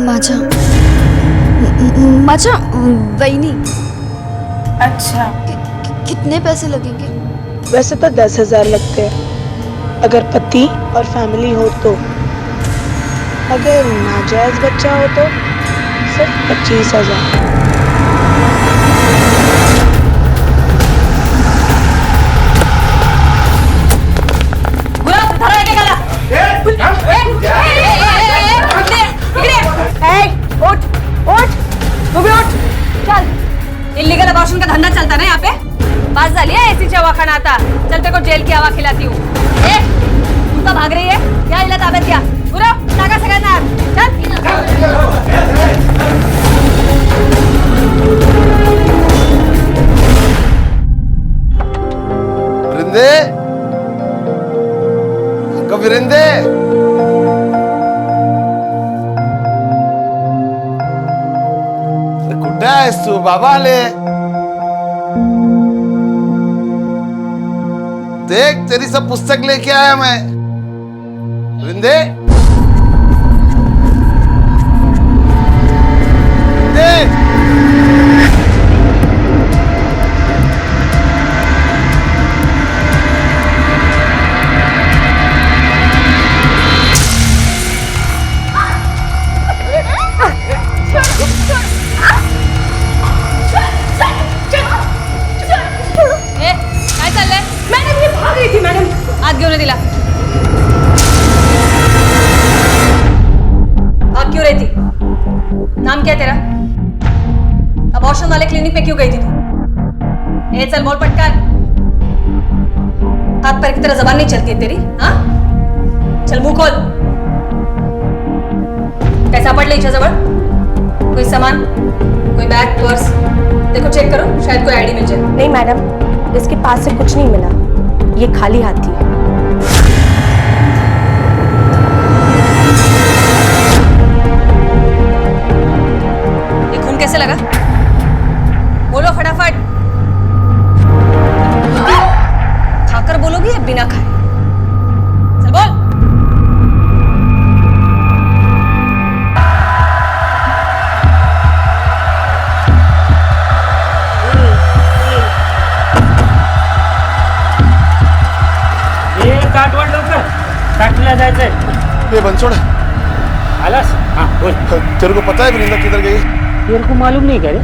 माझा माझा वहीनी। अच्छा, कितने पैसे लगेंगे? वैसे तो 10,000 लगते हैं अगर पति और फैमिली हो तो। अगर नाजायज बच्चा हो तो सिर्फ 25,000। इल्लीगल अबॉर्शन का धंधा चलता ना यहाँ पे। बात झाली है ऐसी चवाखाना आता। चल तेरे को जेल की हवा खिलाती हूँ। तू तो भाग रही है, या इला ताब्यात घ्या। गुरव, टाका सगळ्यांना आत। चल। विरिंदे, अगं विरिंदे, कुठे आहेस तू? बाबा आले। देख तेरी सब पुस्तक लेके आया मैं। विरिंदे, विरिंदे, काय चाललंय? मॅडम मी भाग रही थी मॅडम। आत घेऊन दिला। भाग क्यों रही थी? नाम क्या है तेरा? अबॉर्शन वाले क्लिनिक पे क्यों गई थी तू? चल बोल पटकन। हाथ पैर की तरह जबान नहीं चलती है तेरी? हाँ, चल मुंह खोल। काय सापडलं हिच्या जवळ? कोई सामान, कोई बैग, पर्स? देखो चेक करो, शायद कोई आईडी मिल जाए। नहीं मैडम, इसके पास से कुछ नहीं मिला। ये खाली हाथ थी। ये खून कैसे लगा? बोलो फटाफट। खाकर बोलोगी या बिना खाए? चल बोल। काटवड लवकर, फॅक्टरीला जायचंय। ये बनसोड़, आलास? हाँ बोल। तेरे को पता है विरिंदा किधर गई? तेरे को मालूम नहीं करे?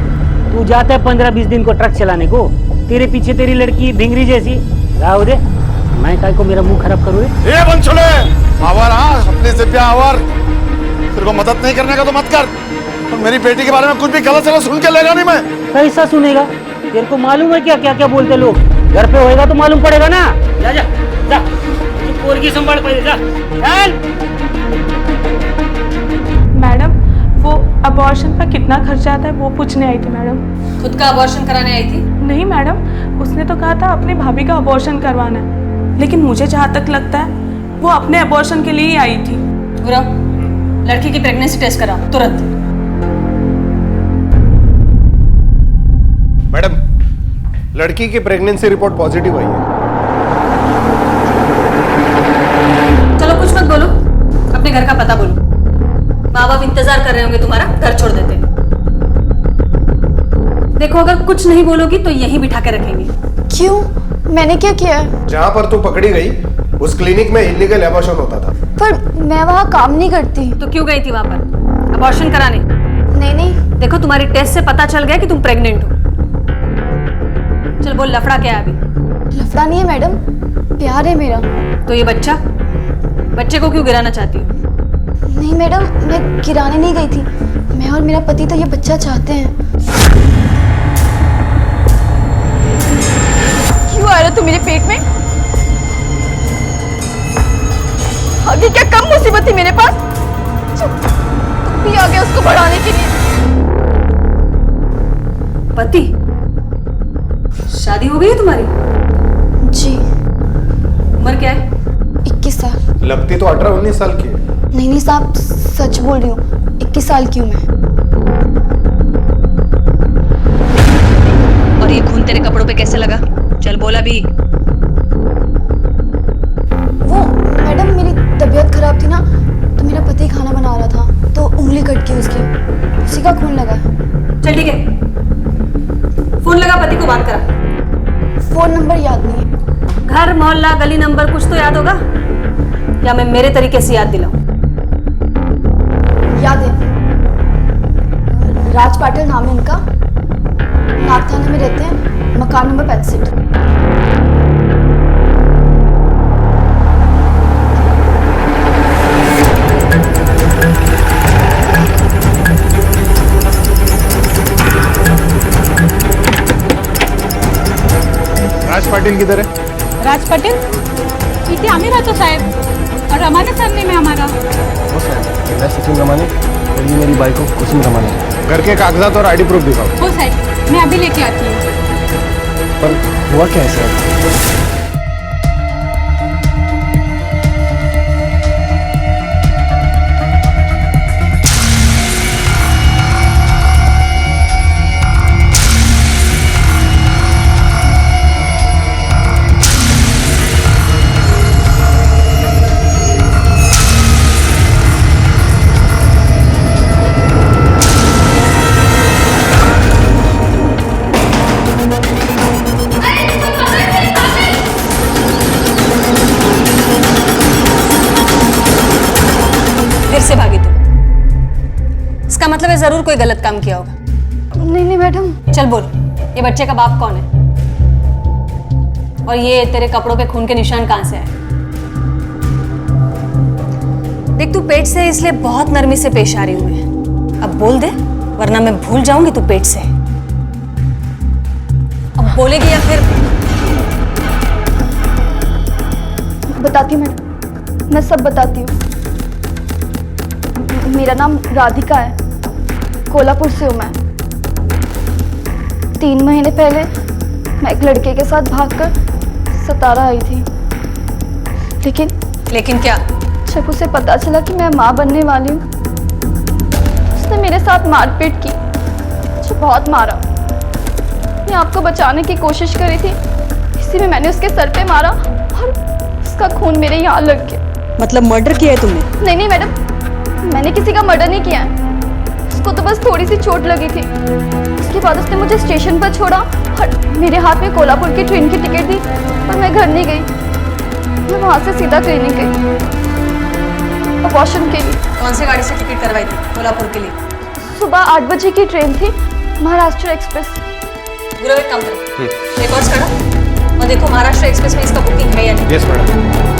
तू जाता है 15-20 दिन को ट्रक चलाने को, तेरे पीछे तेरी लड़की भिंगरी जैसी। राव दे, मैं काय को मेरा मुंह खराब करूँ? ये बनसोड़े, आवर हाँ, अपने से प्यार आवर। तेरे को मदद नहीं करने का तो मत कर। और मेरी बेटी के बारे में कुछ भी गलत सलत सुन के लेगा नहीं मैं। कैसा सुनेगा? तेरे को मालूम है क्या क्या क्या बोलते लोग? घर पे होएगा तो मालूम पड़ेगा ना। जा जा जा, पोरगी संभाल पहले, जा चल। मैडम, वो अबॉर्शन पर कितना खर्चा आता है वो पूछने आई थी मैडम। खुद का अबॉर्शन कराने आई थी? नहीं मैडम, उसने तो कहा था अपनी भाभी का अबॉर्शन करवाना है, लेकिन मुझे जहाँ तक लगता है वो अपने अबॉर्शन के लिए ही आई थी। गुरव, लड़की की प्रेगनेंसी टेस्ट कराओ तुरंत। मैडम, लड़की की प्रेगनेंसी रिपोर्ट पॉजिटिव आई है। चलो कुछ मत बोलो, अपने घर का पता बोलो। माँ बाप इंतजार कर रहे होंगे तुम्हारा, घर छोड़ देते। देखो अगर कुछ नहीं बोलोगी तो यहीं बिठा के रखेंगे। क्यों? मैंने क्या किया है? जहाँ पर तू पकड़ी गई उस क्लिनिक में इलीगल एबॉर्शन होता था। पर मैं वहाँ काम नहीं करती। तो क्यों गई थी वहां पर अबॉर्शन कराने? नहीं नहीं। देखो तुम्हारी टेस्ट से पता चल गया कि तुम प्रेग्नेंट हो। चल बोल, लफड़ा क्या है अभी? लफड़ा नहीं है मैडम, प्यार है मेरा। तो ये बच्चे को क्यों गिराना चाहती हो? नहीं मैडम, मैं गिराने नहीं गई थी। मैं और मेरा पति तो ये बच्चा चाहते हैं। क्यों आ रहा तू मेरे पेट में? आगे क्या कम मुसीबत थी मेरे पास? तुम भी आ गए उसको बढ़ाने के लिए। पति? शादी हो गई है तुम्हारी? जी। उम्र क्या है? 21 साल। लगती तो 18-19 साल की है। नहीं साहब, सच बोल रही हूँ, 21 साल की हूँ मैं। और ये खून तेरे कपड़ों पे कैसे लगा? चल बोला भी। वो मैडम, मेरी तबीयत खराब थी ना, तो मेरा पति खाना बना रहा था। उंगली कट गई उसकी, उसी का खून लगा है। चल ठीक है, फोन लगा, पति को बात करा। फोन नंबर याद नहीं है। घर, मोहल्ला, गली नंबर कुछ तो याद होगा, या मैं मेरे तरीके से याद दिलाऊं? याद है, राज पाटिल नाम है इनका, नाग थाने में रहते हैं, मकान नंबर 65। राज पाटिल किधर है? राज पाटिल इथे आम्ही राहतो साहेब, और रमाने सरनेम है हमारा। हो साहब, मैं सचिन रमाने और ये मेरी बाइक कुसुम रमाने। घर के कागजात और आईडी प्रूफ दिखाओ। हो साहेब, मैं अभी लेके आती हूँ। पर हुआ क्या है सर? फिर से भागी तू, इसका मतलब है जरूर कोई गलत काम किया होगा। नहीं मैडम। चल बोल, ये बच्चे का बाप कौन है, और ये तेरे कपड़ों पे खून के निशान कहां से आए? देख, तू पेट से इसलिए बहुत नरमी से पेश आ रही हूं मैं। अब बोल दे, वरना मैं भूल जाऊंगी तू पेट से। अब बोलेगी या फिर? बताती हूँ मैडम, मैं सब बताती हूँ। मेरा नाम राधिका है, कोल्हापुर से हूँ मैं। 3 महीने पहले मैं एक लड़के के साथ भागकर सतारा आई थी, लेकिन क्या? जब उसे पता चला कि मैं माँ बनने वाली हूँ, उसने मेरे साथ मारपीट की, मुझे बहुत मारा। मैं आपको बचाने की कोशिश करी थी, इसी में मैंने उसके सर पे मारा और उसका खून मेरे यहाँ लग गया। मतलब मर्डर किया है तुमने? नहीं मैडम, मैंने किसी का मर्डर नहीं किया है, उसको तो बस थोड़ी सी चोट लगी थी। उसके बाद उसने मुझे स्टेशन पर छोड़ा और मेरे हाथ में कोल्हापुर की ट्रेन की टिकट दी, पर मैं घर नहीं गई। मैं वहाँ से सीधा क्लिनिक गई अबॉर्शन के लिए। कौन सी गाड़ी से टिकट करवाई थी कोल्हापुर के लिए? सुबह 8 बजे की ट्रेन थी, महाराष्ट्र एक्सप्रेस। गुरु, एक काम करो, रिकॉर्ड्स करो और देखो महाराष्ट्र एक्सप्रेस में इसका बुकिंग है या नहीं। Yes madam.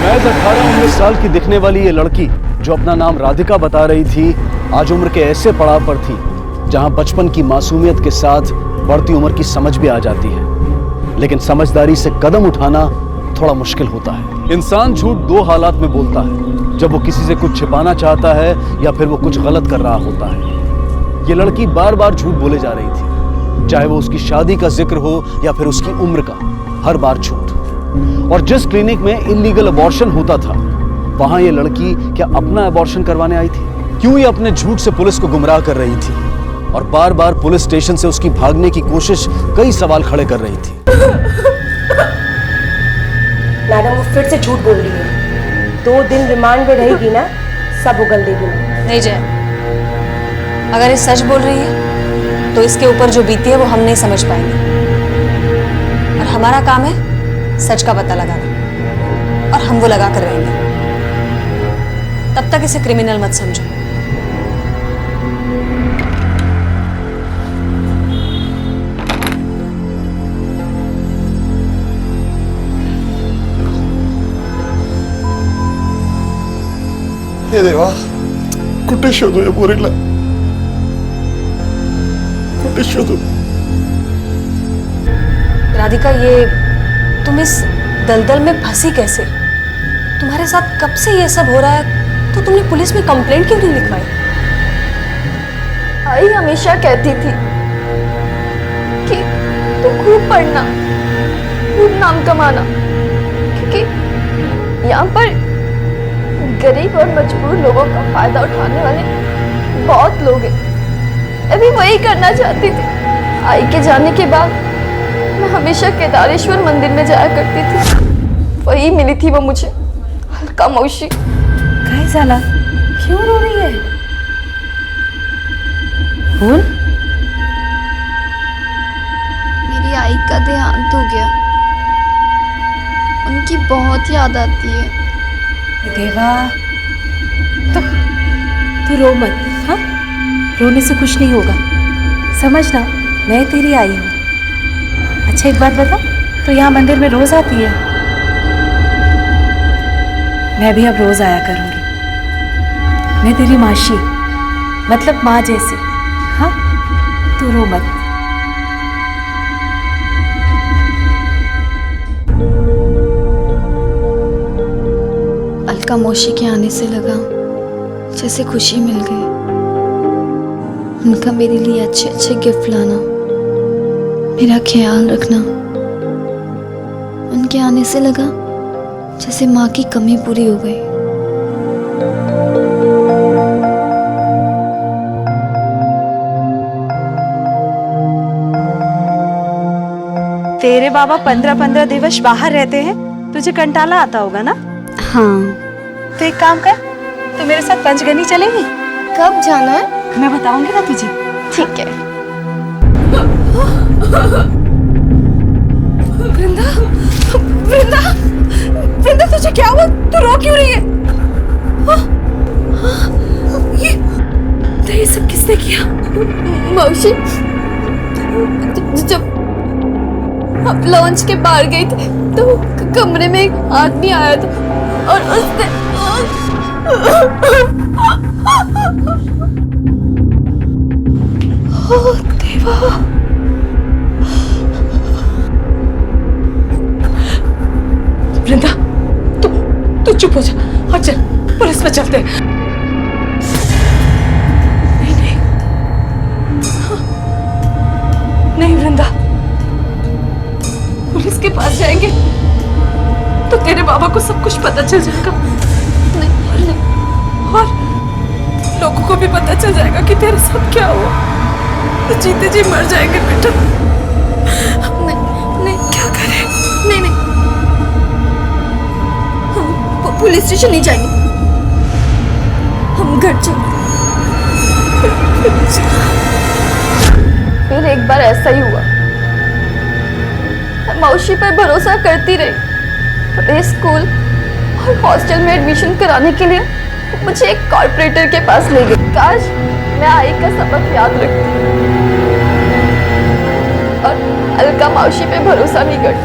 महज 18-19 साल की दिखने वाली ये लड़की जो अपना नाम राधिका बता रही थी, आज उम्र के ऐसे पड़ाव पर थी जहां बचपन की मासूमियत के साथ बढ़ती उम्र की समझ भी आ जाती है। लेकिन समझदारी से कदम उठाना थोड़ा मुश्किल होता है। इंसान झूठ 2 हालात में बोलता है, जब वो किसी से कुछ छिपाना चाहता है या फिर वो कुछ गलत कर रहा होता है। ये लड़की बार बार झूठ बोले जा रही थी, चाहे वो उसकी शादी का जिक्र हो या फिर उसकी उम्र का, हर बार झूठ। और जिस क्लिनिक में इलीगल अबॉर्शन होता था, वहां ये लड़की क्या अपना अबॉर्शन करवाने आई थी? क्यों ये अपने झूठ से पुलिस को गुमराह कर रही थी और बार बार पुलिस स्टेशन से उसकी भागने की कोशिश कई सवाल खड़े कर रही थी? मैडम वो फिर से झूठ बोल रही है। 2 दिन रिमांड में रहेगी ना, सब उगल देगी। नहीं जय, अगर ये सच बोल रही है तो इसके ऊपर जो बीती है वो हम नहीं समझ पाएंगे, और हमारा काम है सच का पता लगाना, और हम वो लगा कर रहेंगे। तब तक इसे क्रिमिनल मत समझो। हे देवा, कुठे शोधू या पोरीला, कुठे शोधू? राधिका, ये तुम इस दलदल में फंसी कैसे? तुम्हारे साथ कब से ये सब हो रहा है, तो तुमने पुलिस में कंप्लेंट क्यों नहीं लिखवाई? आई हमेशा कहती थी कि तू खूब पढ़ना, खूब नाम कमाना, क्योंकि यहाँ पर गरीब और मजबूर लोगों का फायदा उठाने वाले बहुत लोग हैं। मैं भी वही करना चाहती थी। आई के जाने के बाद मैं हमेशा केदारेश्वर मंदिर में जाया करती थी, वही मिली थी वो मुझे, हल्का मौशी। काय झाला? क्यों रो रही है? बोल। मेरी आई का देहांत हो गया। उनकी बहुत याद आती है। देवा, तू रो मत, हाँ? रोने से कुछ नहीं होगा, समझना, मैं तेरी आई हूँ। अच्छा एक बात बता, तो यहाँ मंदिर में रोज आती है? मैं भी अब रोज आया करूँगी। मैं तेरी मासी, मतलब माँ जैसी, हाँ? तू रो मत। अलका मौसी के आने से लगा जैसे खुशी मिल गई। उनका मेरे लिए अच्छे अच्छे गिफ्ट लाना, मेरा ख्याल रखना, उनके आने से लगा जैसे माँ की कमी पूरी हो गई। तेरे बाबा 15-15 दिवस बाहर रहते हैं, तुझे कंटाला आता होगा ना? हाँ। तो एक काम कर, तू मेरे साथ पंचगनी चलेगी? कब जाना है? मैं बताऊंगी ना तुझे। ठीक है। वृंदा, वृंदा, वृंदा तुझे क्या हुआ? तू रो क्यों रही है? ये सब किसने किया? मौसी, जब हम लॉन्च के बाहर गए थे तो कमरे में एक आदमी आया था और उसने ओह देवा, वृंदा, तू चुप हो जा और चल, पुलिस में चलते हैं। नहीं, नहीं वृंदा, पुलिस के पास जाएंगे तो तेरे बाबा को सब कुछ पता चल जाएगा। नहीं, और लोगों को भी पता चल जाएगा कि तेरे साथ क्या हुआ, तो जीते जी मर जाएंगे बेटा। नहीं, क्या करें? नहीं, हम पुलिस स्टेशन नहीं जाएंगे, हम घर चलते। फिर एक बार ऐसा ही हुआ। मैं मौसी पर भरोसा करती रही। प्ले स्कूल और हॉस्टल में एडमिशन कराने के लिए मुझे एक कॉर्पोरेटर के पास ले गए। काश मैं आई का सबक याद रखती और अलका मौसी पे भरोसा नहीं करती।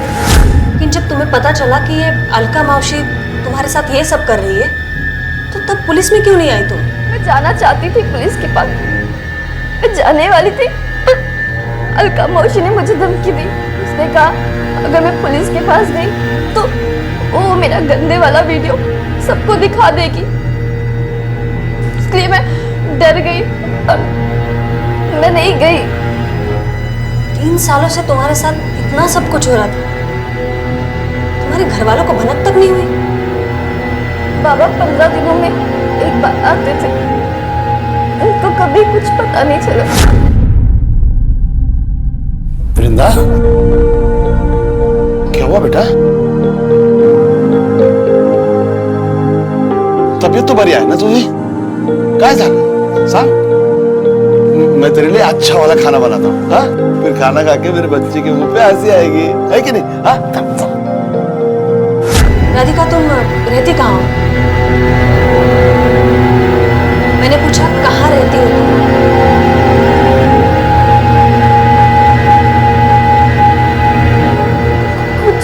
लेकिन जब तुम्हें पता चला कि ये अलका मौसी तुम्हारे साथ ये सब कर रही है, तो तब पुलिस में क्यों नहीं आई तुम? मैं जाना चाहती थी पुलिस के पास, मैं जाने वाली थी, पर अलका मौसी ने मुझे धमकी दी। उसने कहा अगर मैं पुलिस के पास गई तो वो मेरा गंदे वाला वीडियो सबको दिखा देगी। इसलिए मैं डर गई और मैं नहीं गई। 3 सालों से तुम्हारे साथ इतना सब कुछ हो रहा था, तुम्हारे घर वालों को भनक तक नहीं हुई? बाबा 15 दिनों में एक बार आते थे, उनको कभी कुछ पता नहीं चला। वृंदा, क्या हुआ बेटा? तबीयत तो बढ़िया है ना तुझे? क्या जाना? सांग, मैं तेरे लिए अच्छा वाला खाना बनाता हूँ, हाँ? फिर खाना खा के मेरे बच्चे के मुंह पे हंसी आएगी, है कि नहीं? हाँ? राधिका, तुम रहती कहाँ हो? मैंने पूछा कहाँ रहती हो तुम? कुछ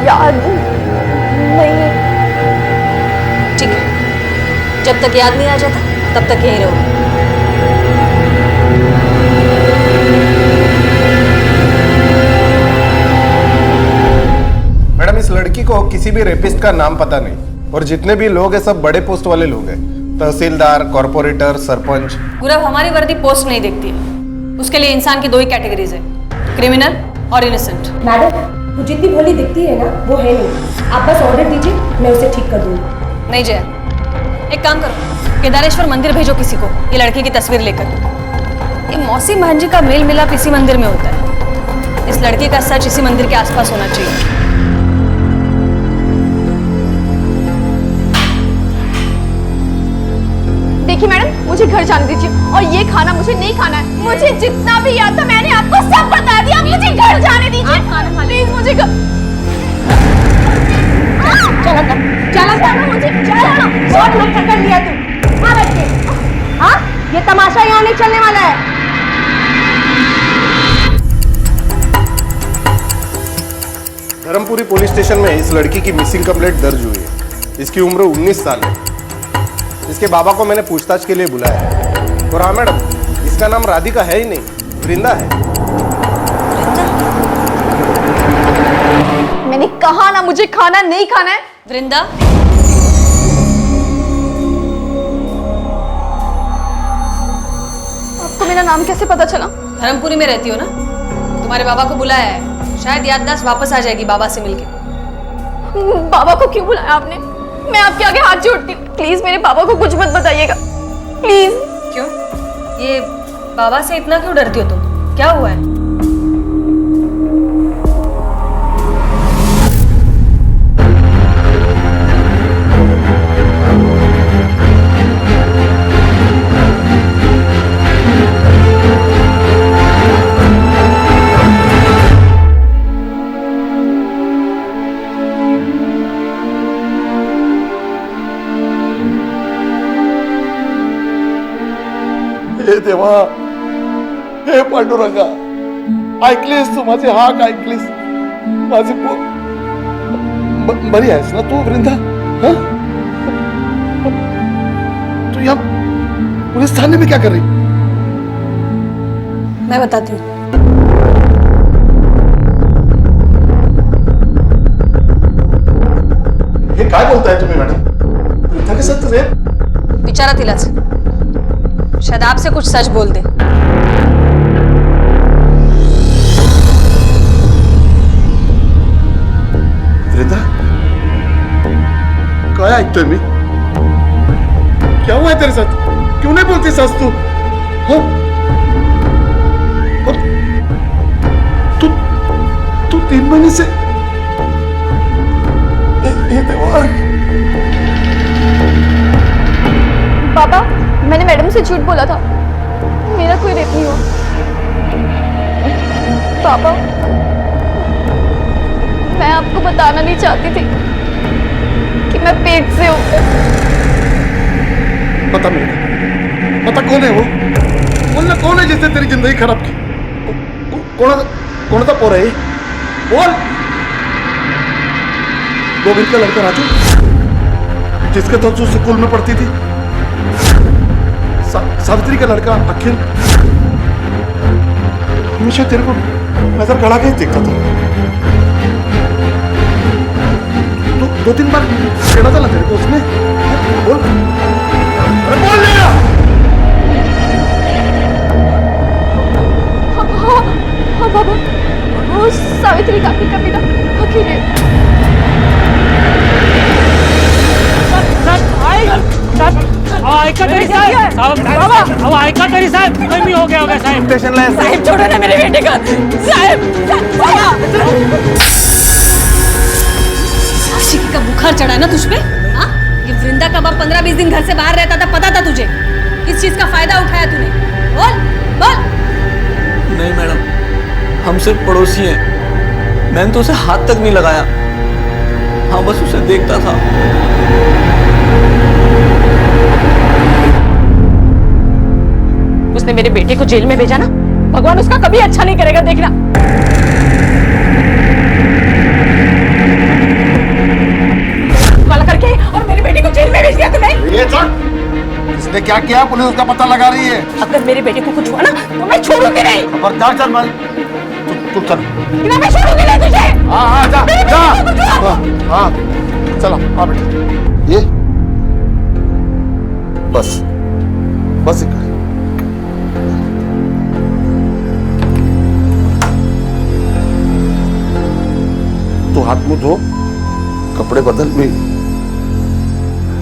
याद नहीं। ठीक है, जब तक याद नहीं आ जाता तब तक यहीं रहो। मैडम, इस लड़की को किसी भी रेपिस्ट का नाम पता नहीं, और जितने भी लोग हैं सब बड़े पोस्ट वाले लोग हैं, तहसीलदार, कॉर्पोरेटर, सरपंच। गुरव, हमारी वर्दी पोस्ट नहीं देखती है। उसके लिए इंसान की 2 ही कैटेगरीज है, क्रिमिनल और इनोसेंट। मैडम, वो जितनी भोली दिखती है ना, वो है नहीं। आप बस ऑर्डर दीजिए, मैं उसे ठीक कर दूंगी। नहीं जया, एक काम करो, केदारेश्वर मंदिर भेजो किसी को ये लड़की की तस्वीर लेकर। ये मौसी भांजी का मेल मिलाप इसी मंदिर में होता है। इस लड़की का सच इसी मंदिर के आसपास होना चाहिए। देखिए मैडम, मुझे घर जाने दीजिए और ये खाना मुझे नहीं खाना है। मुझे जितना भी याद था मैंने आपको सब बता दिया। मुझे घर जाने दीजिए प्लीज। मुझे चलो मुझे बहुत मत कर लिया तू। हाँ बच्चे, हाँ ये तमाशा यहाँ नहीं चलने वाला है। धर्मपुरी पुलिस स्टेशन में इस लड़की की मिसिंग कंप्लेंट दर्ज हुई है। इसकी उम्र 19 साल है। इसके बाबा को मैंने पूछताछ के लिए बुलाया है। और हाँ मैडम, इसका नाम राधिका है ही नहीं, वृंदा है। मैंने कहा ना मुझे खाना नहीं खाना है। वृंदा, आपको मेरा नाम कैसे पता चला? धर्मपुरी में रहती हो ना? तुम्हारे बाबा को बुलाया है, शायद याददाश्त वापस आ जाएगी बाबा से मिलके। बाबा को क्यों बुलाया आपने? मैं आपके आगे हाथ जोड़ती हूँ, प्लीज मेरे बाबा को कुछ मत बताइएगा प्लीज। क्यों? ये बाबा से इतना क्यों डरती हो तुम? क्या हुआ है? हे देवा, हे पांडुरंगा, ऐकलीस तू माझे हाक, ऐकलीस माझे बरी आहेस ना तू वृंदा? हाँ? तू यहाँ पुलिस थाने में क्या कर रही? मैं बताती हूँ। हे काय बोलताय तुम्ही मॅडम? वृंदा के साथ रेप? विचारा तिलाच, शायद आपसे कुछ सच बोल दे। वृंदा, काय ऐकतोय मी? क्या हुआ है तेरे साथ? क्यों नहीं बोलती सास तू? हाँ? और तू 3 महीने से ये देवा। पापा, मैंने मैडम से झूठ बोला था, मेरा कोई रेप नहीं हुआ। पापा, मैं आपको बताना नहीं चाहती थी कि मैं पेट से हूँ। पता नहीं, पता कौन है वो? बोलना कौन है जिसने तेरी जिंदगी खराब की? कौन सा पोर है? बोल। गोविंद का लड़का राजू, जिसके तो तू स्कूल में पढ़ती थी। सावित्री का लड़का अखिल, हमेशा तेरे को नजर गड़ा के देखता था। 2-3 बार छेड़ा था ना तेरे को उसने? बोल, अरे बोल ना। हाँ बाबा, वो सावित्री काकी का बेटा अखिल है। ऐका तरी साहेब, ऐका तरी साहेब, कमी हो गया होगा साहेब। स्टेशन लाइन साहिब छोड़ो ना मेरे बेटे को। साहिब, आशिकी का बुखार चढ़ा ना तुझ पे? हाँ? ये वृंदा का बाप 15-20 दिन घर से बाहर रहता था, पता था तुझे? किस चीज का फायदा उठाया तूने? बोल बोल। नहीं मैडम, हम सिर्फ पड़ोसी हैं। मैंने तो उसे हाथ तक नहीं लगाया। हाँ, बस उसे देखता था। उसने मेरे बेटे को जेल में भेजा ना, भगवान उसका कभी अच्छा नहीं करेगा, देखना। काला करके और मेरे बेटे को जेल में भेज दिया तूने। ये इसने क्या किया? पुलिस उसका पता लगा रही है। अगर मेरे बेटे को कुछ हुआ ना तो मैं छोड़ूंगी नहीं। खबरदार चल मल, तू चल। मैं छोड़ूंगी नहीं तुझे। हाँ जा जा। हाँ चलो आ बेटा। ये बस इतना। तू हात मुंह धो, कपडे बदल, मी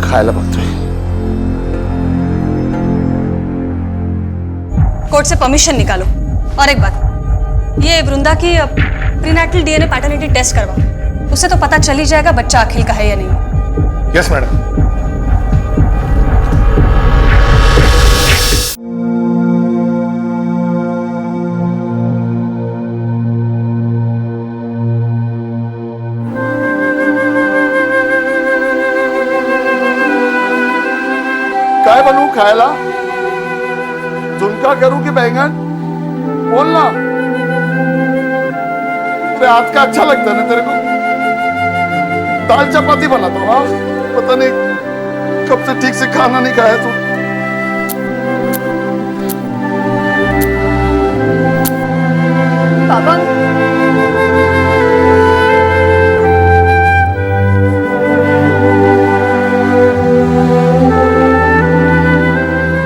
खायला बघतोय। कोर्ट से परमिशन निकालो। और एक बात, ये वृंदा की प्रीनेटल डीएनए पैटर्निटी टेस्ट करवाओ, उससे तो पता चल ही जाएगा बच्चा अखिल का है या नहीं। Yes madam. काय बनवू खायला? झुणका करूं कि बैंगन? बोल ना। तेरे हाथ का अच्छा लगता है ना तेरे को? दाल चपाती बनाता हूँ। हाँ, पता नहीं कब से ठीक से खाना नहीं खाया तू। पापा,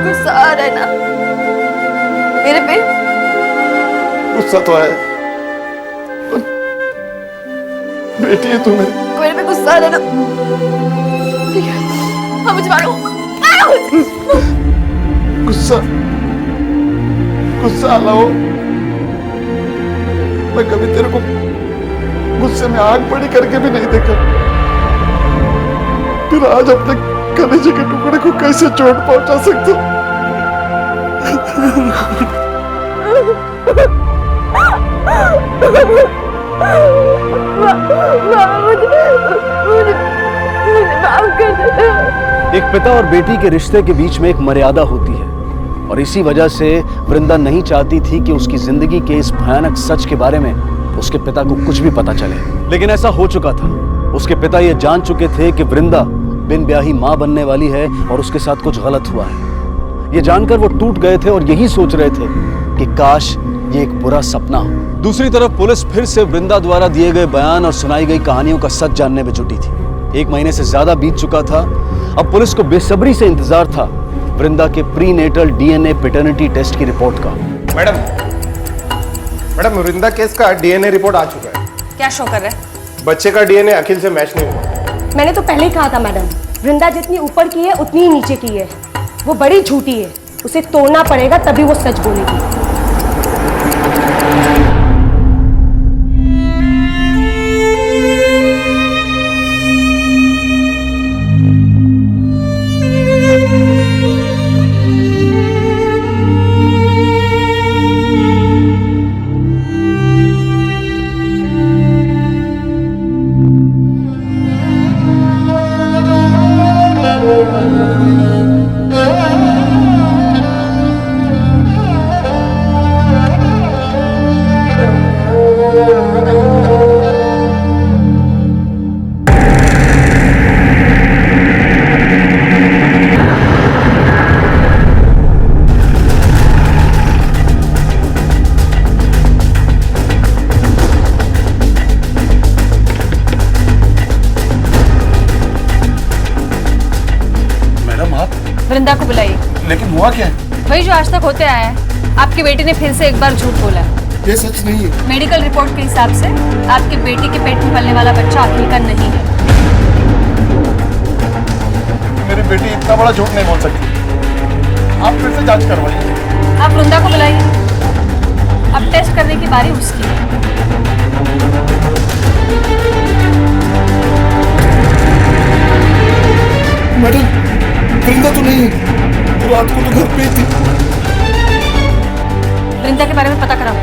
गुस्सा आ रहा है ना मेरे पे? गुस्सा तो है, पर बेटी है तू मेरे पे गुस्सा आ रहा है ना? ठीक है, हाँ मुझे मारो। गुस्सा गुस्सा आला हो, मैं कभी तेरे को गुस्से में आग बड़ी करके भी नहीं देखा। फिर आज अपने कलेजे के टुकड़े को कैसे चोट पहुंचा सकता हूं? एक पिता और बेटी के रिश्ते के बीच में एक मर्यादा होती है और इसी वजह से वृंदा नहीं चाहती थी कि उसकी जिंदगी के इस भयानक सच के बारे में उसके पिता को कुछ भी पता चले। लेकिन ऐसा हो चुका था। उसके पिता ये जान चुके थे कि वृंदा बिन ब्याही मां बनने वाली है और उसके साथ कुछ गलत हुआ है। ये जानकर वो टूट गए थे और यही सोच रहे थे कि काश ये एक बुरा सपना हो। दूसरी तरफ पुलिस फिर से वृंदा द्वारा दिए गए बयान और सुनाई गई कहानियों का सच जानने में जुटी थी। 1 महीने से ज्यादा बीत चुका था। अब पुलिस को बेसब्री से इंतजार था वृंदा के प्रीनेटल डीएनए पैटर्निटी टेस्ट की रिपोर्ट का। मैडम वृंदा केस का डीएनए रिपोर्ट आ चुका है। क्या शो कर रहा है? बच्चे का डीएनए अखिल से मैच नहीं हुआ। मैंने तो पहले ही कहा था मैडम, वृंदा जितनी ऊपर की है उतनी ही नीचे की है। वो बड़ी झूठी है, उसे तोड़ना पड़ेगा तभी वो सच बोलेगी। वृंदा को बुलाइए। लेकिन हुआ क्या है? वही जो आज तक होते आया है। आपकी बेटी ने फिर से एक बार झूठ बोला है। ये सच नहीं है। मेडिकल रिपोर्ट के हिसाब से आपकी बेटी के पेट में पलने वाला बच्चा अखिल का नहीं है। मेरी बेटी इतना बड़ा झूठ नहीं बोल सकती। आप फिर से जांच करवाइए। आप वृंदा को बुलाइए। अब टेस्ट करने की बारी उसकी है। मैडम वृंदा तो नहीं है, रात को तो घर पे ही थी। वृंदा के बारे में पता कराओ।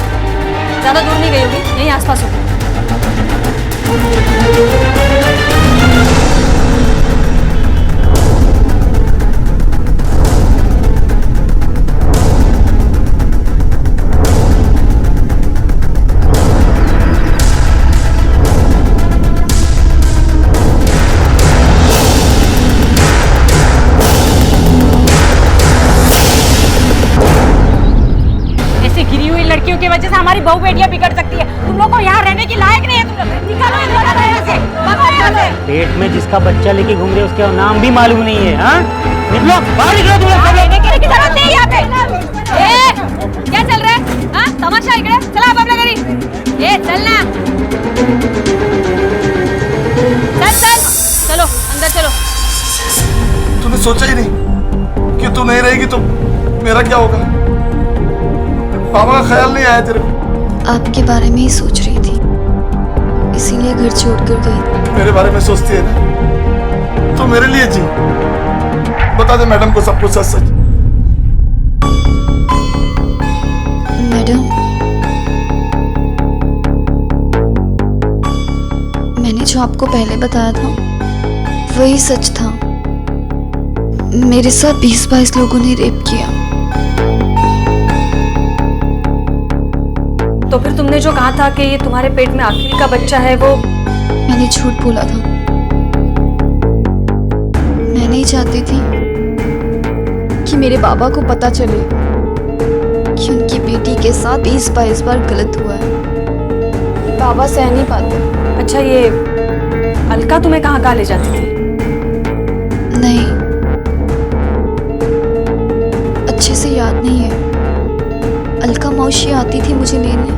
ज्यादा दूर नहीं गई होगी, यहीं आसपास होगी। लड़कियों की वजह से हमारी बहू बेटियां बिगड़ सकती है। तुम लोग को यहाँ रहने की लायक नहीं है। तुम लोग निकालो इन लोगों को यहाँ से, भगाओ यहाँ से। पेट में जिसका बच्चा लेके घूम रहे उसका नाम भी मालूम नहीं है। हाँ निकलो बाहर, निकलो तुम लोग। रहने की जरूरत नहीं है यहाँ पे। क्या चल रहा है? हाँ तमाशा इकड़े चला आप अपना घरी। ये चलना, चल चल चलो अंदर चलो। तूने सोचा ही नहीं कि तू नहीं रहेगी तो मेरा क्या होगा? पापा का ख्याल नहीं आया तेरे को? आपके बारे में ही सोच रही थी, इसीलिए घर छोड़कर गई। मेरे बारे में सोचती है ना तो मेरे लिए जी। बता दे मैडम को सब कुछ सच सच। मैडम मैंने जो आपको पहले बताया था वही सच था। मेरे साथ 20-22 लोगों ने रेप किया। तो फिर तुमने जो कहा था कि ये तुम्हारे पेट में आखिरी का बच्चा है, वो मैंने झूठ बोला था। मैं नहीं चाहती थी कि मेरे बाबा को पता चले कि उनकी बेटी के साथ 20-22 बार गलत हुआ है। बाबा सह नहीं पाते। अच्छा, ये अलका तुम्हें कहाँ ले जाती थी? नहीं, अच्छे से याद नहीं है। अलका मौसी आती थी मुझे लेने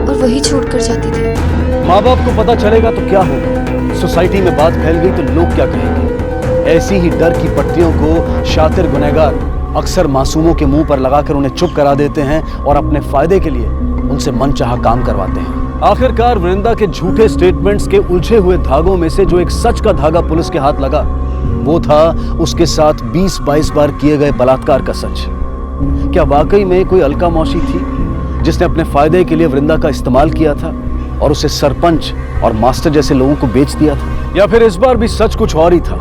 और वही छोड़ कर जाती थी। माँ बाप को पता चलेगा तो क्या होगा? सोसाइटी में बात फैल गई तो लोग क्या कहेंगे? ऐसी ही डर की पट्टियों को शातिर गुनहगार अक्सर मासूमों के मुंह पर लगाकर उन्हें चुप करा देते हैं और अपने फायदे के लिए उनसे मनचाहा काम करवाते हैं। आखिरकार वृंदा के झूठे स्टेटमेंट्स के उलझे हुए धागों में से जो एक सच का धागा पुलिस के हाथ लगा, वो था उसके साथ 20-22 बार किए गए बलात्कार का सच। क्या वाकई में कोई अलका मौसी थी जिसने अपने फायदे के लिए वृंदा का इस्तेमाल किया था और उसे सरपंच और मास्टर जैसे लोगों को बेच दिया था? या फिर इस बार भी सच कुछ और ही था?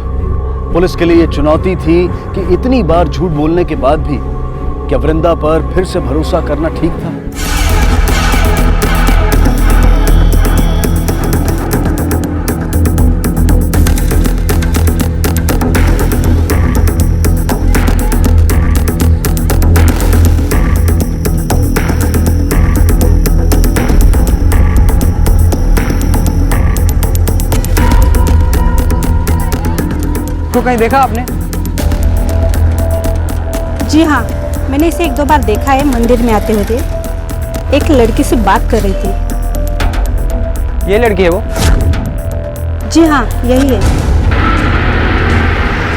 पुलिस के लिए यह चुनौती थी कि इतनी बार झूठ बोलने के बाद भी क्या वृंदा पर फिर से भरोसा करना ठीक था? तो कहीं देखा आपने? जी हाँ, मैंने इसे 1-2 बार देखा है मंदिर में आते हुए। एक लड़की से बात कर रही थी। ये लड़की है वो? जी हाँ, यही है।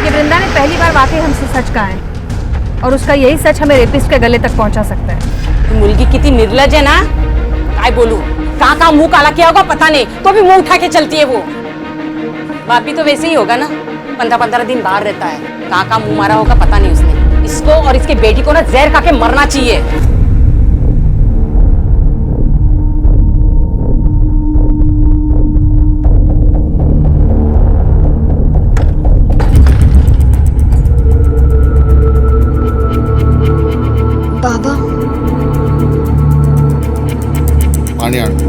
ये वृंदा ने पहली बार वाकई हमसे सच कहा है और उसका यही सच हमें रेपिस्ट के गले तक पहुंचा सकता है। मुर्गी कितनी निर्लज है ना, काय बोलूं, कहाँ मुंह काला किया होगा पता नहीं, तो भी मुंह उठा के चलती है वो। बाप भी तो वैसे ही होगा ना, 15-15 दिन बाहर रहता है, कहाँ मुंह मारा होगा पता नहीं उसने। इसको और इसके बेटी को ना जहर खा के मरना चाहिए। बाबा, पानी आना।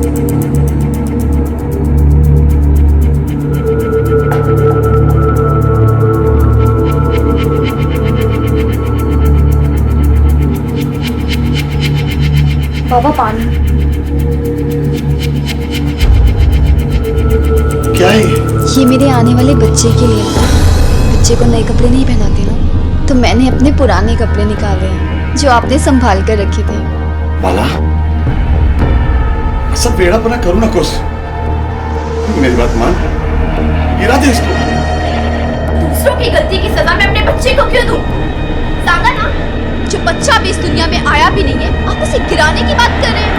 बाबा पानी। क्या है ये मेरे आने वाले बच्चे के लिए था। बच्चे को नए कपड़े नहीं पहनाते ना, तो मैंने अपने पुराने कपड़े निकाले हैं जो आपने संभाल कर रखे थे। बाला, सब बेड़ापना करो ना कुछ। मेरी बात मान, गिरा दे इसको। दूसरों की गलती की सजा मैं अपने बच्चे को क्यों दूं? सागा ना, जो बच्चा भी इस दुनिया में आया भी नहीं है, आप उसे गिराने की बात कर रहे हैं।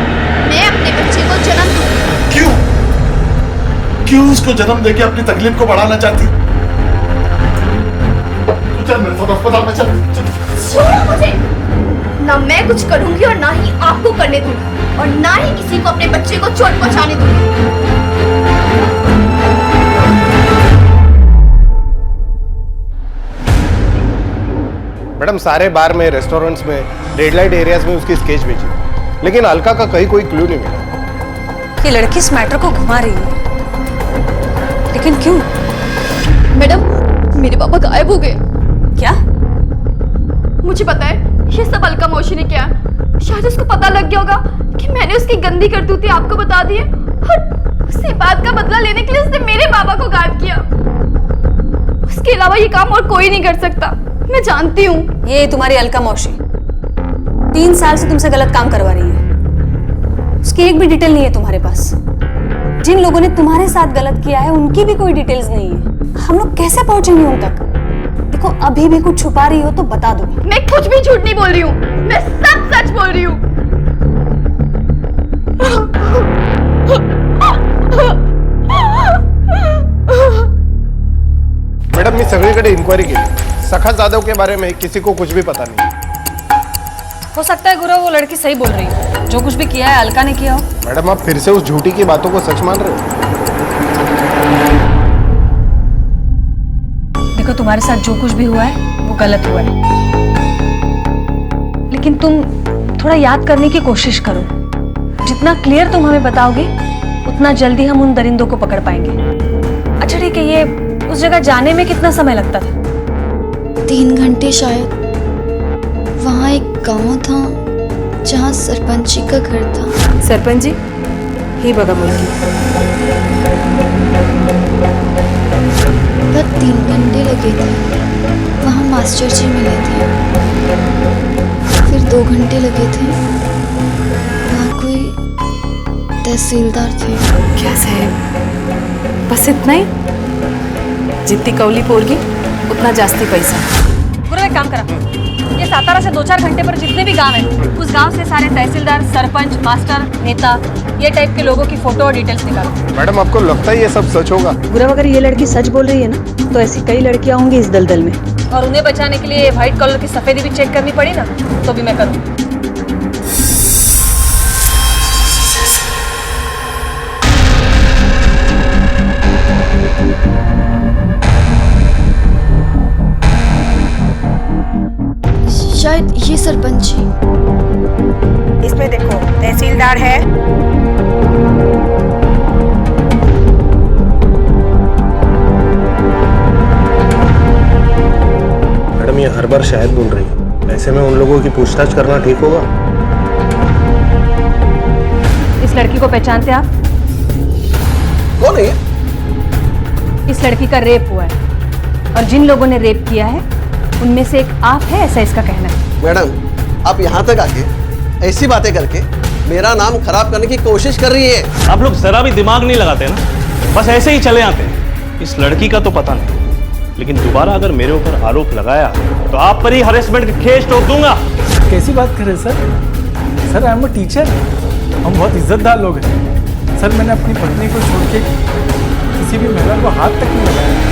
मैं अपने बच्चे को जन्म दूं। क्यों? क्यों उसको जन्म देके अपनी तकलीफ को बढ़ाना चाहती? चल मेरे साथ अस्पताल में चल। छोड़ो मुझे। ना मैं कुछ करूंगी और ना ही आपको करने दूंगी, और ना ही किसी को अपने बच्चे को चोट पहुंचाने दूंगी। मैडम, सारे बार में, रेस्टोरेंट्स में, रेड लाइट एरियाज में उसकी स्केच भेजी, लेकिन अलका का कहीं कोई क्लू नहीं मिला। ये लड़की इस मैटर को घुमा रही है, लेकिन क्यों? मैडम, मेरे पापा गायब हो गए। क्या? मुझे पता है ये सब अलका मौसी ने किया। शायद उसको पता लग गया होगा कि मैंने उसकी गंदी करतूतें आपको बता दी है, और उसी बात का बदला लेने के लिए उसने मेरे बाबा को गायब किया। उसके अलावा ये काम और कोई नहीं कर सकता, मैं जानती हूँ। ये तुम्हारी अलका मौसी 3 साल से तुमसे गलत काम करवा रही है। उसकी एक भी डिटेल नहीं है तुम्हारे पास। जिन लोगों ने तुम्हारे साथ गलत किया है उनकी भी कोई डिटेल्स नहीं है। हम लोग कैसे पहुंचेंगे उन तक? देखो, अभी भी कुछ छुपा रही हो तो बता दो। मैं कुछ भी झूठ नहीं बोल रही हूँ, मैं सब सच बोल रही हूँ। मैडम, मी सगळीकडे इन्क्वायरी केली, सखा जाधव के बारे में किसी को कुछ भी पता नहीं। हो सकता है गुरु वो लड़की सही बोल रही है, जो कुछ भी किया है अलका ने किया हो। मैडम, आप फिर से उस झूठी की बातों को सच मान रहे हो? देखो तुम्हारे साथ जो कुछ भी हुआ है वो गलत हुआ है, लेकिन तुम थोड़ा याद करने की कोशिश करो। जितना क्लियर तुम हमें बताओगे उतना जल्दी हम उन दरिंदों को पकड़ पाएंगे। अच्छा ठीक है, ये उस जगह जाने में कितना समय लगता था? 3 घंटे शायद। वहाँ एक गांव था जहाँ सरपंच जी का घर था। सरपंच जी ही बगा मुलगी। पर 3 घंटे लगे थे। वहाँ मास्टर जी मिले थे। फिर 2 घंटे लगे थे। वहाँ कोई तहसीलदार थे। क्या साहेब, बस इतना ही? जितनी कौली पोरगी उतना जास्ती पैसा। गुरु एक काम करा, ये सातारा से 2-4 घंटे पर जितने भी गांव हैं, उस गांव से सारे तहसीलदार, सरपंच, मास्टर, नेता, ये टाइप के लोगों की फोटो और डिटेल्स निकालो। मैडम आपको लगता है ये सब सच होगा? गुरु अगर ये लड़की सच बोल रही है ना, तो ऐसी कई लड़कियां होंगी इस दलदल में। और उन्हें बचाने के लिए व्हाइट कलर की सफेदी भी चेक करनी पड़ी ना, तो भी मैं करूँ। शायद ये सरपंच जी। इसमें देखो तहसीलदार है, मैडम ये हर बार शायद बोल रही है, ऐसे में उन लोगों की पूछताछ करना ठीक होगा? इस लड़की को पहचानते आप? कौन है? इस लड़की का रेप हुआ है और जिन लोगों ने रेप किया है उनमें से एक आप है, ऐसा इसका कहना है। मैडम आप यहाँ तक आके ऐसी बातें करके मेरा नाम खराब करने की कोशिश कर रही है। आप लोग जरा भी दिमाग नहीं लगाते ना, बस ऐसे ही चले आते हैं। इस लड़की का तो पता नहीं, लेकिन दोबारा अगर मेरे ऊपर आरोप लगाया तो आप पर ही हरेसमेंट के केस ठोक दूंगा। कैसी बात कर रहे हैं sir? Sir I am a teacher, हम बहुत इज्जतदार लोग हैं। सर मैंने अपनी पत्नी को छोड़ के किसी भी महिला को हाथ तक नहीं लगाया।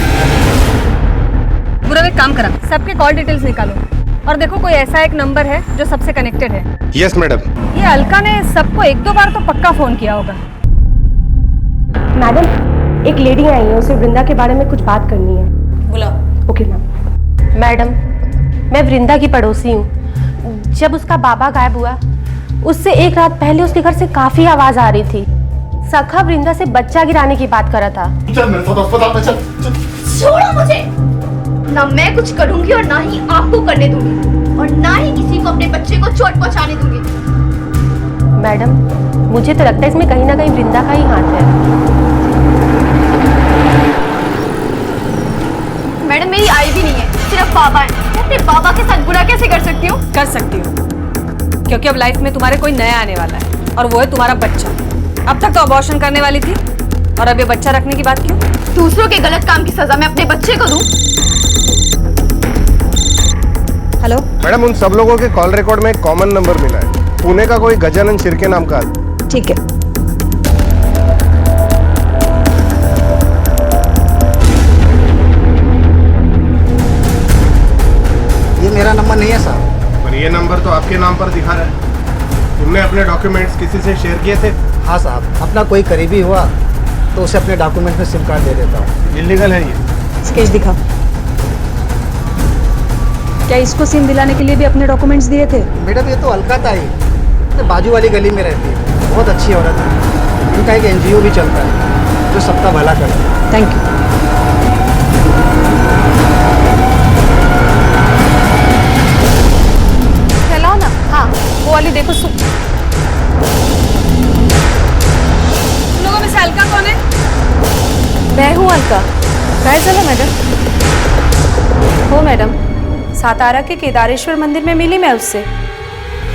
गुरु एक काम करा, सबके कॉल डिटेल्स निकालो और देखो कोई ऐसा एक नंबर है जो सबसे कनेक्टेड है। Yes madam. ये अलका ने सबको 1-2 बार तो पक्का फोन किया होगा। मैडम एक लेडी आई है, उसे वृंदा के बारे में कुछ बात करनी है। बुलाओ। Okay ma'am. मैडम मैं वृंदा की पड़ोसी हूँ। जब उसका बाबा गायब हुआ उससे 1 रात पहले उसके घर से काफी आवाज आ रही थी। सखा वृंदा से बच्चा गिराने की बात कर रहा था। चल मेरे साथ अस्पताल में चल। छोड़ो मुझे। ना मैं कुछ करूंगी और ना ही आपको करने दूंगी, और ना ही किसी को अपने बच्चे को चोट पहुंचाने दूंगी। मैडम मुझे तो लगता है इसमें कहीं ना कहीं वृंदा का ही हाथ है। मैडम मेरी आई भी नहीं है, सिर्फ बाबा है। मैं अपने बाबा के साथ बुरा कैसे कर सकती हूँ? कर सकती हूँ, क्योंकि अब लाइफ में तुम्हारे कोई नया आने वाला है और वो है तुम्हारा बच्चा। अब तक तो अबॉर्शन करने वाली थी और अब ये बच्चा रखने की बात क्यों? दूसरों के गलत काम की सजा मैं अपने बच्चे को दूं? हेलो मैडम उन सब लोगों के कॉल रिकॉर्ड में एक कॉमन नंबर मिला है, पुणे का कोई गजानन शिर्के नाम का। ठीक है। ये मेरा नंबर नहीं है साहब। पर ये नंबर तो आपके नाम पर दिखा रहा है। तुमने अपने डॉक्यूमेंट्स किसी से शेयर किए थे? हाँ साहब, अपना कोई करीबी हुआ तो उसे अपने डॉक्यूमेंट में सिम कार्ड दे देता हूँ। इलीगल है ये। स्केच दिखाओ। क्या इसको सिम दिलाने के लिए भी अपने डॉक्यूमेंट्स दिए थे? मैडम ये तो अलका था ही, बाजू वाली गली में रहती है, बहुत अच्छी औरत है। उनका एक NGO भी चलता है जो सबका भला करता है। Thank you. चलाओ ना। हाँ वो वाली देखो। लोगों में से अलका कौन है? मैं हूँ अलका। काय झालं मैडम? हो मैडम, सातारा के केदारेश्वर मंदिर में मिली मैं उससे।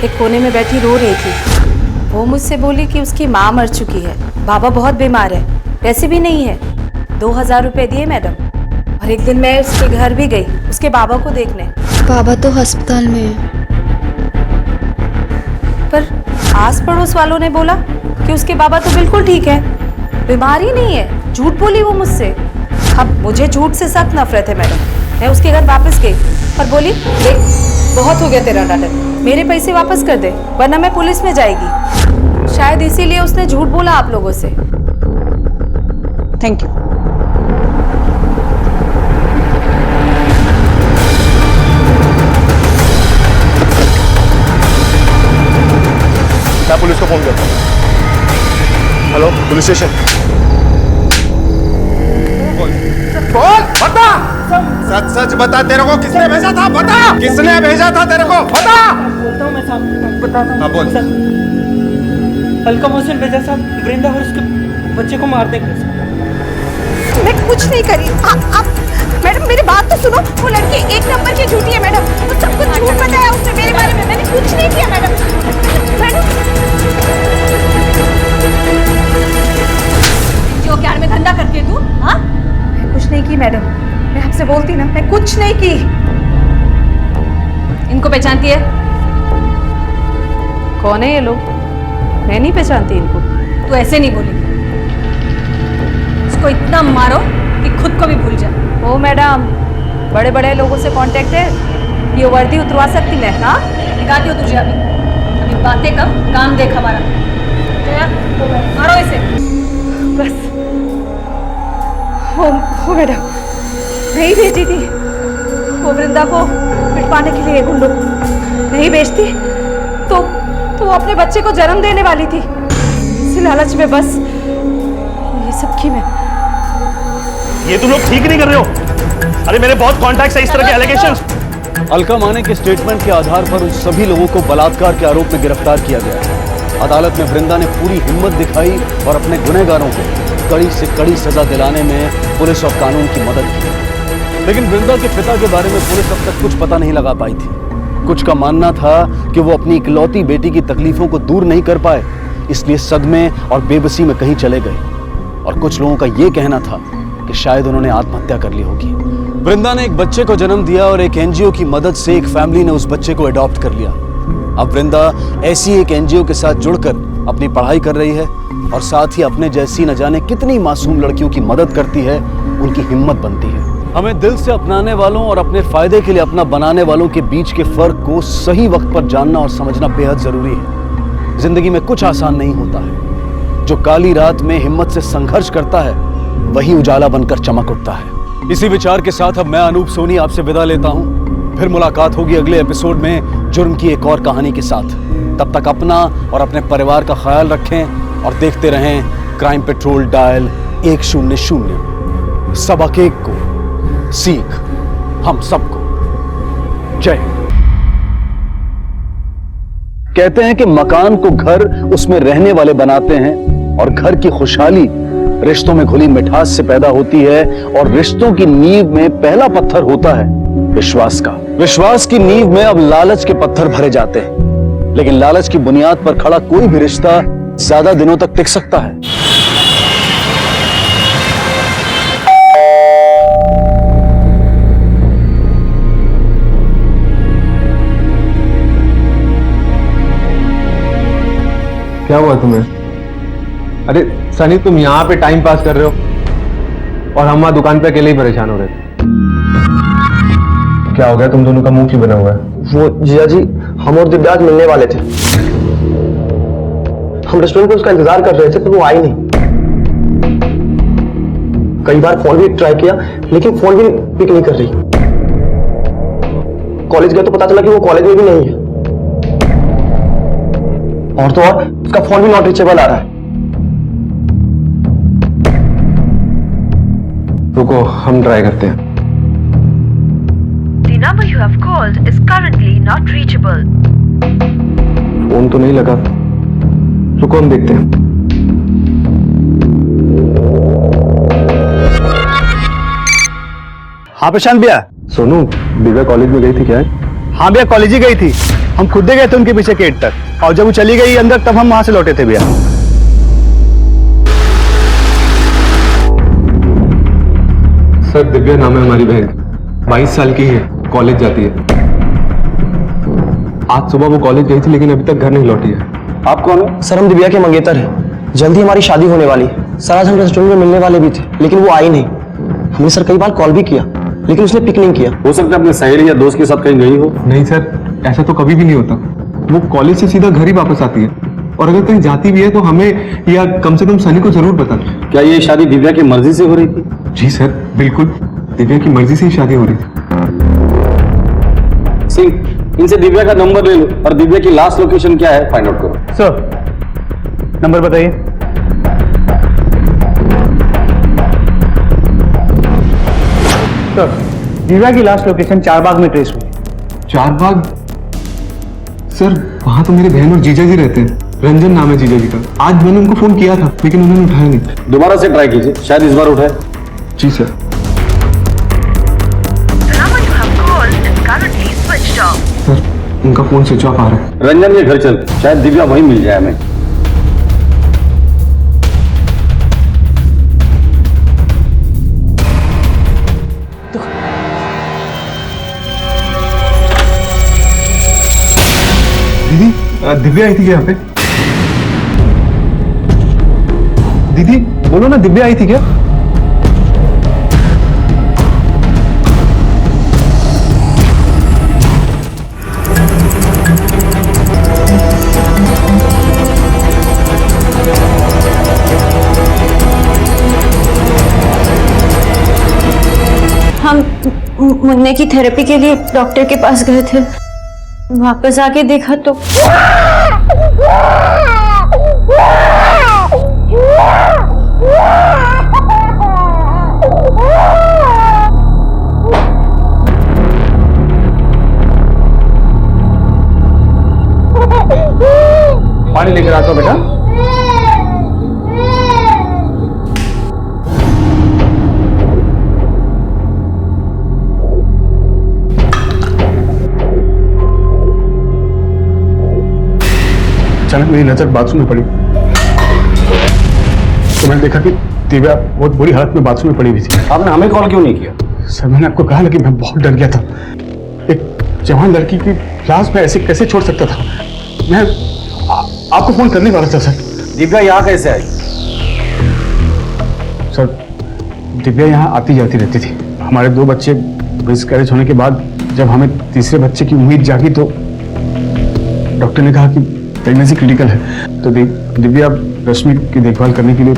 एक कोने में बैठी रो रही थी। वो मुझसे बोली कि उसकी माँ मर चुकी है, बाबा बहुत बीमार है, पैसे भी नहीं है। 2000 रुपए दिए मैडम, और एक दिन मैं उसके घर भी गई उसके बाबा को देखने। बाबा तो अस्पताल में है। पर आस पड़ोस वालों ने बोला कि उसके बाबा तो बिल्कुल ठीक है, बीमार ही नहीं है। झूठ बोली वो मुझसे। अब मुझे झूठ से सख्त नफरत है मैडम। मैं उसके घर वापस गई और बोली, देख बहुत हो गया तेरा नाटक, मेरे पैसे वापस कर दे वरना मैं पुलिस में जाएगी। शायद इसीलिए उसने झूठ बोला आप लोगों से। Thank you. फोन करता हूँ। Hello, police station. बोल, बता। सच सच बता, तेरे को किसने भेजा था? बता, किसने भेजा था तेरे को? बता। बोलता हूँ मैं साहब, बताता हूँ। हाँ, बोल। अलका मोहसिन भेजा साहब, वृंदा और उसके बच्चे को मार देंगे। मैं कुछ नहीं करी। आप मैडम मेरी बात तो सुनो। वो लड़की एक नंबर की झूठी है मैडम। वो सब कुछ झूठ बताया उसने मेरे बारे में। मैंने कुछ नहीं किया मैडम। जो क्या में धंधा करती है तू? हाँ, मैं कुछ नहीं की मैडम। मैं आपसे बोलती ना, मैं कुछ नहीं की। इनको पहचानती है? कौन है ये लोग? मैं नहीं पहचानती इनको। तू ऐसे नहीं बोलेगी। इसको इतना मारो कि खुद को भी भूल जा। ओ मैडम, बड़े बड़े लोगों से कांटेक्ट है, ये वर्दी उतरवा सकती मैं? हाँ, दिखाती हूँ तुझे अभी बातें कम, काम देख हमारा। मारो इसे। बस हो मैडम, नहीं भेजी थी वो वृंदा को पिटवाने के लिए गुंडों। नहीं भेजती तो वो अपने बच्चे को जन्म देने वाली थी। इसी लालच में बस ये सब की मैं। ये तुम लोग ठीक नहीं कर रहे हो। अरे मेरे बहुत कॉन्टैक्ट्स है इस तरह के एलिगेशंस। अलका माने के स्टेटमेंट के आधार पर उन सभी लोगों को बलात्कार के आरोप में गिरफ्तार किया गया। अदालत में वृंदा ने पूरी हिम्मत दिखाई और अपने गुनहगारों को कड़ी से कड़ी सजा दिलाने में पुलिस और कानून की मदद की। लेकिन वृंदा के पिता के बारे में पुलिस अब तक कुछ पता नहीं लगा पाई थी। कुछ का मानना था कि वो अपनी इकलौती बेटी की तकलीफों को दूर नहीं कर पाए, इसलिए सदमे और बेबसी में कहीं चले गए। और कुछ लोगों का ये कहना था कि शायद उन्होंने आत्महत्या कर ली होगी। वृंदा ने एक बच्चे को जन्म दिया और एक एनजीओ की मदद से एक फैमिली ने उस बच्चे को अडॉप्ट कर लिया। अब वृंदा ऐसी एक एनजीओ के साथ जुड़कर अपनी पढ़ाई कर रही है और साथ ही अपने जैसी न जाने कितनी मासूम लड़कियों की मदद करती है, उनकी हिम्मत बनती है। हमें दिल से अपनाने वालों और अपने फायदे के लिए अपना बनाने वालों के बीच के फर्क को सही वक्त पर जानना और समझना बेहद जरूरी है। जिंदगी में कुछ आसान नहीं होता है। जो काली रात में हिम्मत से संघर्ष करता है वही उजाला बनकर चमक उठता है। इसी विचार के साथ अब मैं अनूप सोनी आपसे विदा लेता हूं। फिर मुलाकात होगी अगले एपिसोड में जुर्म की एक और कहानी के साथ। तब तक अपना और अपने परिवार का ख्याल रखें और देखते रहें क्राइम पेट्रोल डायल 100। सबक एक को सीख हम सबको। जय। कहते हैं कि मकान को घर उसमें रहने वाले बनाते हैं और घर की खुशहाली रिश्तों में घुली मिठास से पैदा होती है और रिश्तों की नींव में पहला पत्थर होता है विश्वास का। विश्वास की नींव में अब लालच के पत्थर भरे जाते हैं, लेकिन लालच की बुनियाद पर खड़ा कोई भी रिश्ता ज्यादा दिनों तक टिक सकता है। क्या हुआ तुम्हें? अरे सनी, तुम यहाँ पे टाइम पास कर रहे हो और हम वहां दुकान पे अकेले ही परेशान हो रहे थे। क्या हो गया? तुम दोनों का मुंह क्यों बना हुआ है? वो जीजा जी, हम और दिव्याज मिलने वाले थे। हम रेस्टोरेंट पे उसका इंतजार कर रहे थे, पर वो आई नहीं। कई बार फोन भी ट्राई किया, लेकिन फोन भी पिक नहीं कर रही। कॉलेज गया तो पता चला कि वो कॉलेज में भी नहीं है। और तो और उसका फोन भी नॉट रीचेबल आ रहा है। रुको, हम ट्राई करते हैं। The number you have called is currently not reachable. Phone तो नहीं लगा। रुको, हम देखते हैं। हाँ प्रशांत भैया। सोनू, दिव्या कॉलेज में गई थी क्या? हाँ भैया, कॉलेज ही गई थी। हम खुद ही गए थे उनके पीछे गेट तक, और जब वो चली गई अंदर तब हम वहां से लौटे थे भैया। सर, दिव्या नाम है हमारी बहन, 22 साल की है, कॉलेज जाती है। आज सुबह वो कॉलेज गई थी लेकिन अभी तक घर नहीं लौटी है। आप कौन हो? सर, हम दिव्या के मंगेतर हैं। जल्दी हमारी शादी होने वाली है। सर, आज हम रेस्टोरेंट में मिलने वाले भी थे, लेकिन वो आई नहीं। हमने सर कई बार कॉल भी किया, लेकिन उसने पिक नहीं किया। हो सकता है अपने सहेली या दोस्त के साथ कहीं गई हो। नहीं सर, ऐसा तो कभी भी नहीं होता। वो कॉलेज से सीधा घर ही वापस आती है, और अगर कहीं जाती भी है तो हमें या कम से कम सनी को जरूर पता। क्या ये शादी दिव्या की मर्जी से हो रही थी? जी सर, बिल्कुल दिव्या की मर्जी से ही शादी हो रही थी। सिंह, इनसे दिव्या का नंबर ले लो और दिव्या की लास्ट लोकेशन क्या है फाइंड आउट करो। सर, नंबर बताइए। सर, दिव्या की लास्ट लोकेशन चारबाग में ट्रेस हुई। चारबाग? सर वहां तो मेरी बहन और जीजा जी रहते हैं। रंजन नाम है जीजा जी का। आज मैंने उनको फोन किया था लेकिन उन्होंने उठाया नहीं। दोबारा से ट्राई कीजिए, शायद इस बार उठाए। जी सर। सर उनका फोन स्विच ऑफ आ रहा है। रंजन के घर चल, शायद दिव्या वहीं मिल जाए हमें। दीदी दिव्या आई थी क्या यहाँ पे? दीदी बोलो ना, दिव्या आई थी क्या? हम मुन्ने की थेरेपी के लिए डॉक्टर के पास गए थे। वापस आके देखा तो पानी लेकर आता हूं बेटा। अचानक मेरी नजर बाथरूम में पड़ी तो मैंने देखा कि दिव्या बहुत बुरी हालत में बाथरूम में पड़ी हुई थी। आपने हमें कॉल क्यों नहीं किया? सर मैंने आपको कहा, लेकिन मैं बहुत डर गया था। एक जवान लड़की की लाश में ऐसे कैसे छोड़ सकता था। मैं आपको फोन करने वाला था सर। दिव्या यहाँ कैसे आई? सर दिव्या यहाँ आती जाती रहती थी। हमारे 2 बच्चे मिसकैरेज होने के बाद जब हमें तीसरे बच्चे की उम्मीद जागी तो डॉक्टर ने कहा कि प्रेगनेंसी क्रिटिकल है, तो दिव्या रश्मि की देखभाल करने के लिए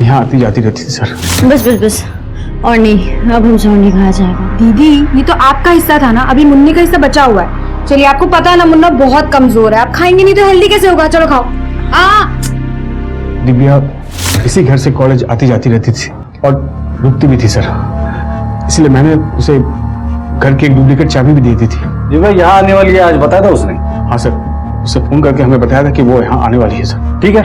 यहाँ आती जाती रहती थी सर। बस बस बस, और नहीं, अब हमसे और नहीं खाया जाएगा। दीदी ये तो आपका हिस्सा था ना, अभी मुन्ने का हिस्सा बचा हुआ है। चलिए, आपको पता है ना मुन्ना बहुत कमजोर है, आप खाएंगे नहीं तो हेल्दी कैसे होगा? चलो खाओ। दिव्या इसी घर से कॉलेज आती जाती रहती थी और रुकती भी थी सर, इसलिए मैंने उसे घर की एक डुप्लीकेट चाबी भी दे दी थी। दिव्या यहाँ आने वाली है, आज बताया था उसने? हाँ सर, उसे फोन करके हमें बताया था कि वो यहाँ आने वाली है सर। ठीक है,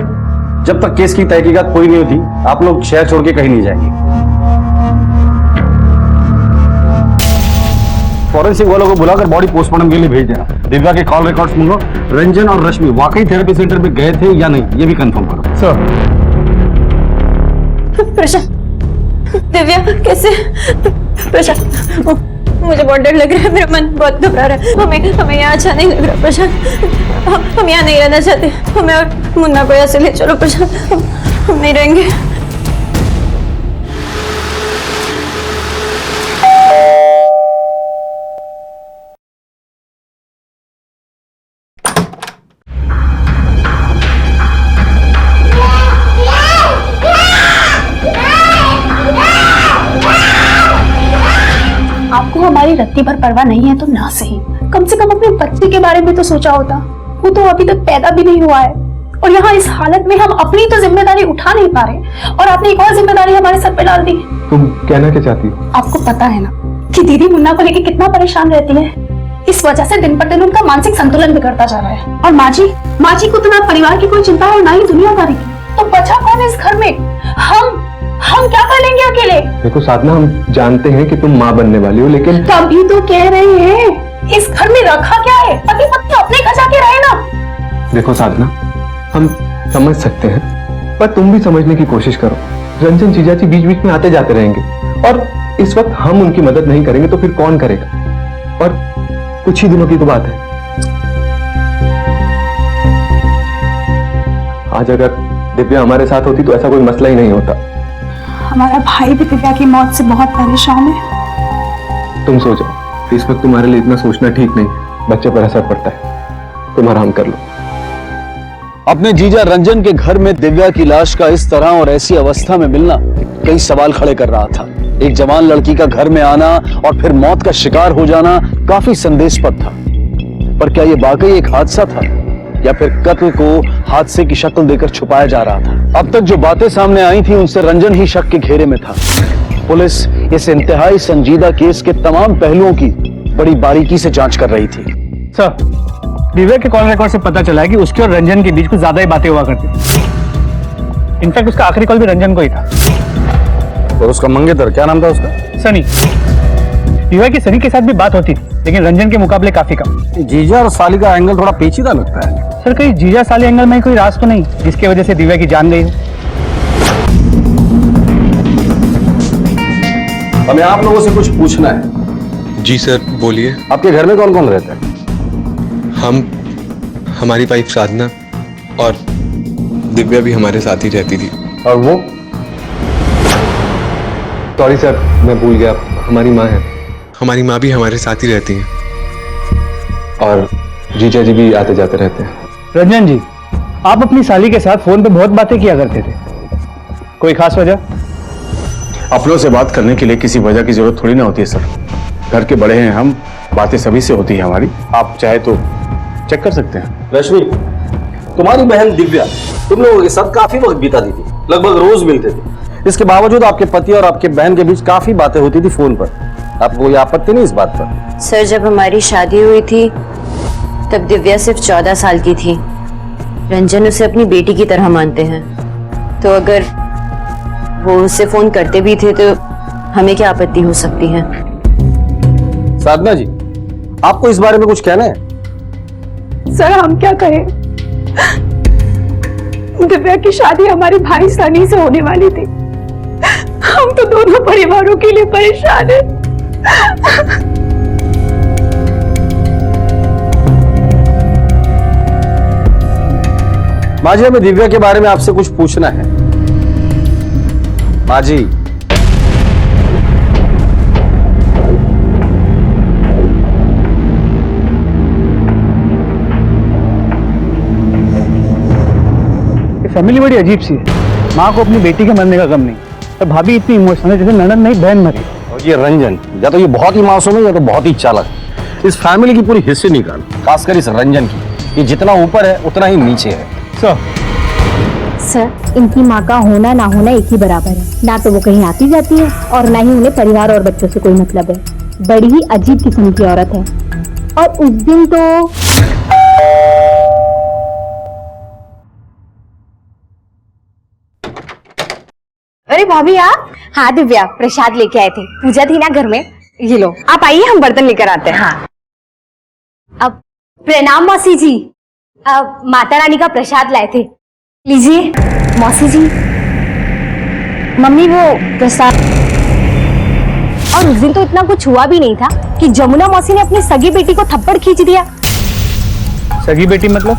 जब तक केस की तहकीकात पूरी नहीं होती आप लोग शहर छोड़ के कहीं नहीं जाएंगे। फॉरेंसिक वालों को बुलाकर बॉडी पोस्टमार्टम के लिए भेज देना। दिव्या के कॉल रिकॉर्ड्स मंगो। रंजन और रश्मि वाकई थेरेपी सेंटर पे गए थे या नहीं, ये भी कंफर्म करो सर। प्रशांत, दिव्या कैसे? प्रशांत, मुझे बहुत डर लग रहा है, मेरा मन बहुत घबरा रहा है। हमें यहाँ अच्छा नहीं लग रहा प्रशांत। हम यहाँ नहीं रहना चाहते। हमें और मुन्ना को यहाँ से ले चलो प्रशांत, हम नहीं रहेंगे। आपको हमारी रत्ती भर परवाह नहीं है तो ना सही, कम से कम अपने बच्चे के बारे में तो सोचा होता। वो तो अभी तक पैदा भी नहीं हुआ है और यहाँ इस हालत में हम अपनी तो जिम्मेदारी उठा नहीं पा रहे और आपने एक और जिम्मेदारी हमारे सर पे डाल दी। तुम कहना क्या चाहती हो? आपको पता है ना कि दीदी मुन्ना को लेकर कितना परेशान रहती है। इस वजह से दिन पर दिन उनका मानसिक संतुलन बिगड़ता जा रहा है। और माँ जी को तो ना परिवार की कोई चिंता है और ना ही दुनियादारी की। तो बचा कौन है इस घर में? हम क्या कर लेंगे अकेले? देखो साधना, हम जानते हैं कि तुम माँ बनने वाली हो, लेकिन तभी तो कह रहे हैं इस घर में रखा क्या है? पति पत्नी अपने घर जाके रहे ना। देखो साधना, हम समझ सकते हैं पर तुम भी समझने की कोशिश करो। रंजन जीजा जी बीच बीच में आते जाते रहेंगे और इस वक्त हम उनकी मदद नहीं करेंगे तो फिर कौन करेगा? और कुछ ही दिनों की तो बात है। आज अगर दिव्या हमारे साथ होती तो ऐसा कोई मसला ही नहीं होता। हमारा भाई भी दिव्या की मौत से बहुत परेशान है। तुम सो जाओ, इस वक्त तुम्हारे लिए इतना सोचना ठीक नहीं, बच्चे पर असर पड़ता है। तुम आराम कर लो। अपने जीजा रंजन के घर में दिव्या की लाश का इस तरह और ऐसी अवस्था में मिलना कई सवाल खड़े कर रहा था। एक जवान लड़की का घर में आना और फिर मौत का शिकार हो जाना काफी संदेहास्पद था। पर क्या यह वाकई एक हादसा था या फिर कत्ल को हादसे की शक्ल देकर छुपाया जा रहा था। अब तक जो बातें सामने आई थी उनसे रंजन ही शक के घेरे में था। पुलिस इस इंतहाई संजीदा केस के तमाम पहलुओं की बड़ी बारीकी से जांच कर रही थी। सर, दिव्या के कॉल रिकॉर्ड से पता चला है कि उसके और रंजन के बीच कुछ ज्यादा ही बातें हुआ करती थी। इनफैक्ट उसका आखिरी कॉल भी रंजन को ही था। और उसका मंगेतर क्या नाम था उसका? सनी। दिव्या की सनी के साथ भी बात होती थी, लेकिन रंजन के मुकाबले काफी कम। जीजा और साली का एंगल थोड़ा पेचीदा लगता है। सर, कहीं जीजा साली एंगल में कोई राज तो नहीं जिसकी वजह से दिव्या की जान गई हो? हमें आप लोगों से कुछ पूछना है। जी सर, बोलिए। आपके घर में कौन कौन रहता है? हम, हमारी वाइफ साधना और दिव्या भी हमारे साथ ही रहती थी। और वो? सॉरी सर, मैं भूल गया, हमारी माँ है। हमारी माँ भी हमारे साथ ही रहती हैं और जीजा जी भी आते जाते रहते हैं। रंजन जी, आप अपनी साली के साथ फोन पे बहुत बातें किया करते थे, कोई खास वजह? अपनों से बात करने के लिए किसी वजह की जरूरत थोड़ी ना होती है सर। घर के बड़े हैं हम, बातें सभी से होती है हमारी। आप चाहे तो चेक कर सकते हैं। रश्मि, तुम्हारी बहन दिव्या तुम लोगों के साथ काफी वक्त बिताती थी, लगभग रोज मिलते थे। इसके बावजूद आपके पति और आपके बहन के बीच काफी बातें होती थी फोन पर। आपको कोई आपत्ति नहीं इस बात पर? सर, जब हमारी शादी हुई थी तब दिव्या सिर्फ 14 साल की थी। रंजन उसे अपनी बेटी की तरह मानते हैं, तो अगर वो उससे फोन करते भी थे तो हमें क्या आपत्ति हो सकती है? साधना जी, आपको इस बारे में कुछ कहना है? सर, हम क्या कहें? दिव्या की शादी हमारे भाई सनी से होने वाली थी। हम तो दोनों परिवारों के लिए परेशान हैं। माँ जी, हमें दिव्या के बारे में आपसे कुछ पूछना है। माँ जी, फैमिली बड़ी अजीब सी है। माँ को अपनी बेटी के मरने का गम नहीं, और भाभी इतनी इमोशनल है जैसे ननद नहीं बहन मरी। और ये रंजन, या तो ये बहुत ही मासूम है या तो बहुत ही चालाक। इस फैमिली की पूरी हिस्ट्री निकाल, खासकर इस रंजन की। ये जितना ऊपर है उतना ही नीचे है। सर, इनकी माँ का होना ना होना एक ही बराबर है। ना तो वो कहीं आती जाती है और ना ही उन्हें परिवार और बच्चों से कोई मतलब है। बड़ी ही अजीब किस्म की औरत है। और उस दिन तो अरे भाभी आप? हाँ दिव्या, प्रसाद लेके आए थे, पूजा थी ना घर में। ये लो, आप आइए, हम बर्तन लेकर आते हैं। हाँ। अब प्रणाम मौसी जी, अब माता रानी का प्रसाद लाए थे, लीजिए। मौसी जी, मम्मी वो प्रसाद। और उस दिन तो इतना कुछ हुआ भी नहीं था कि जमुना मौसी ने अपनी सगी बेटी को थप्पड़ खींच दिया। सगी बेटी मतलब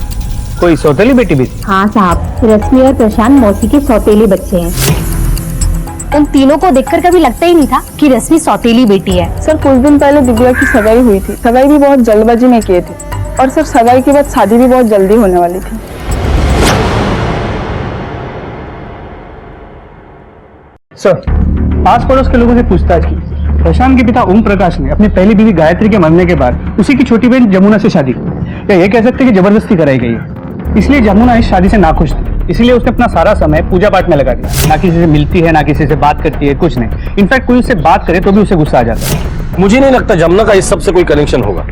कोई सौतेली बेटी भी? हाँ साहब, रश्मि और प्रशांत मौसी के सौतेली बच्चे हैं। उन तीनों को देखकर कभी लगता ही नहीं था कि रश्मि सौतेली बेटी है। सर, कुछ दिन पहले दिव्या की सगाई हुई थी। सगाई भी बहुत जल्दबाजी में किए थे, और सर सगाई के बाद शादी भी बहुत जल्दी होने वाली थी। सर, पास पड़ोस के लोगों से पूछताछ की। प्रशांत के पिता ओम प्रकाश ने अपनी पहली बीवी गायत्री के मरने के बाद उसी की छोटी बहन जमुना से शादी की, या ये कह सकते कि जबरदस्ती कराई गई है। इसलिए जमुना इस शादी से नाखुश थी, इसलिए उसने अपना सारा समय पूजा पाठ में लगा दिया। ना किसी से मिलती है, ना किसी से बात करती है, कुछ नहीं। इनफैक्ट कोई उससे बात करे तो भी उसे गुस्सा आ जाता है। मुझे नहीं लगता जमुना का इस सब से कोई कनेक्शन होगा।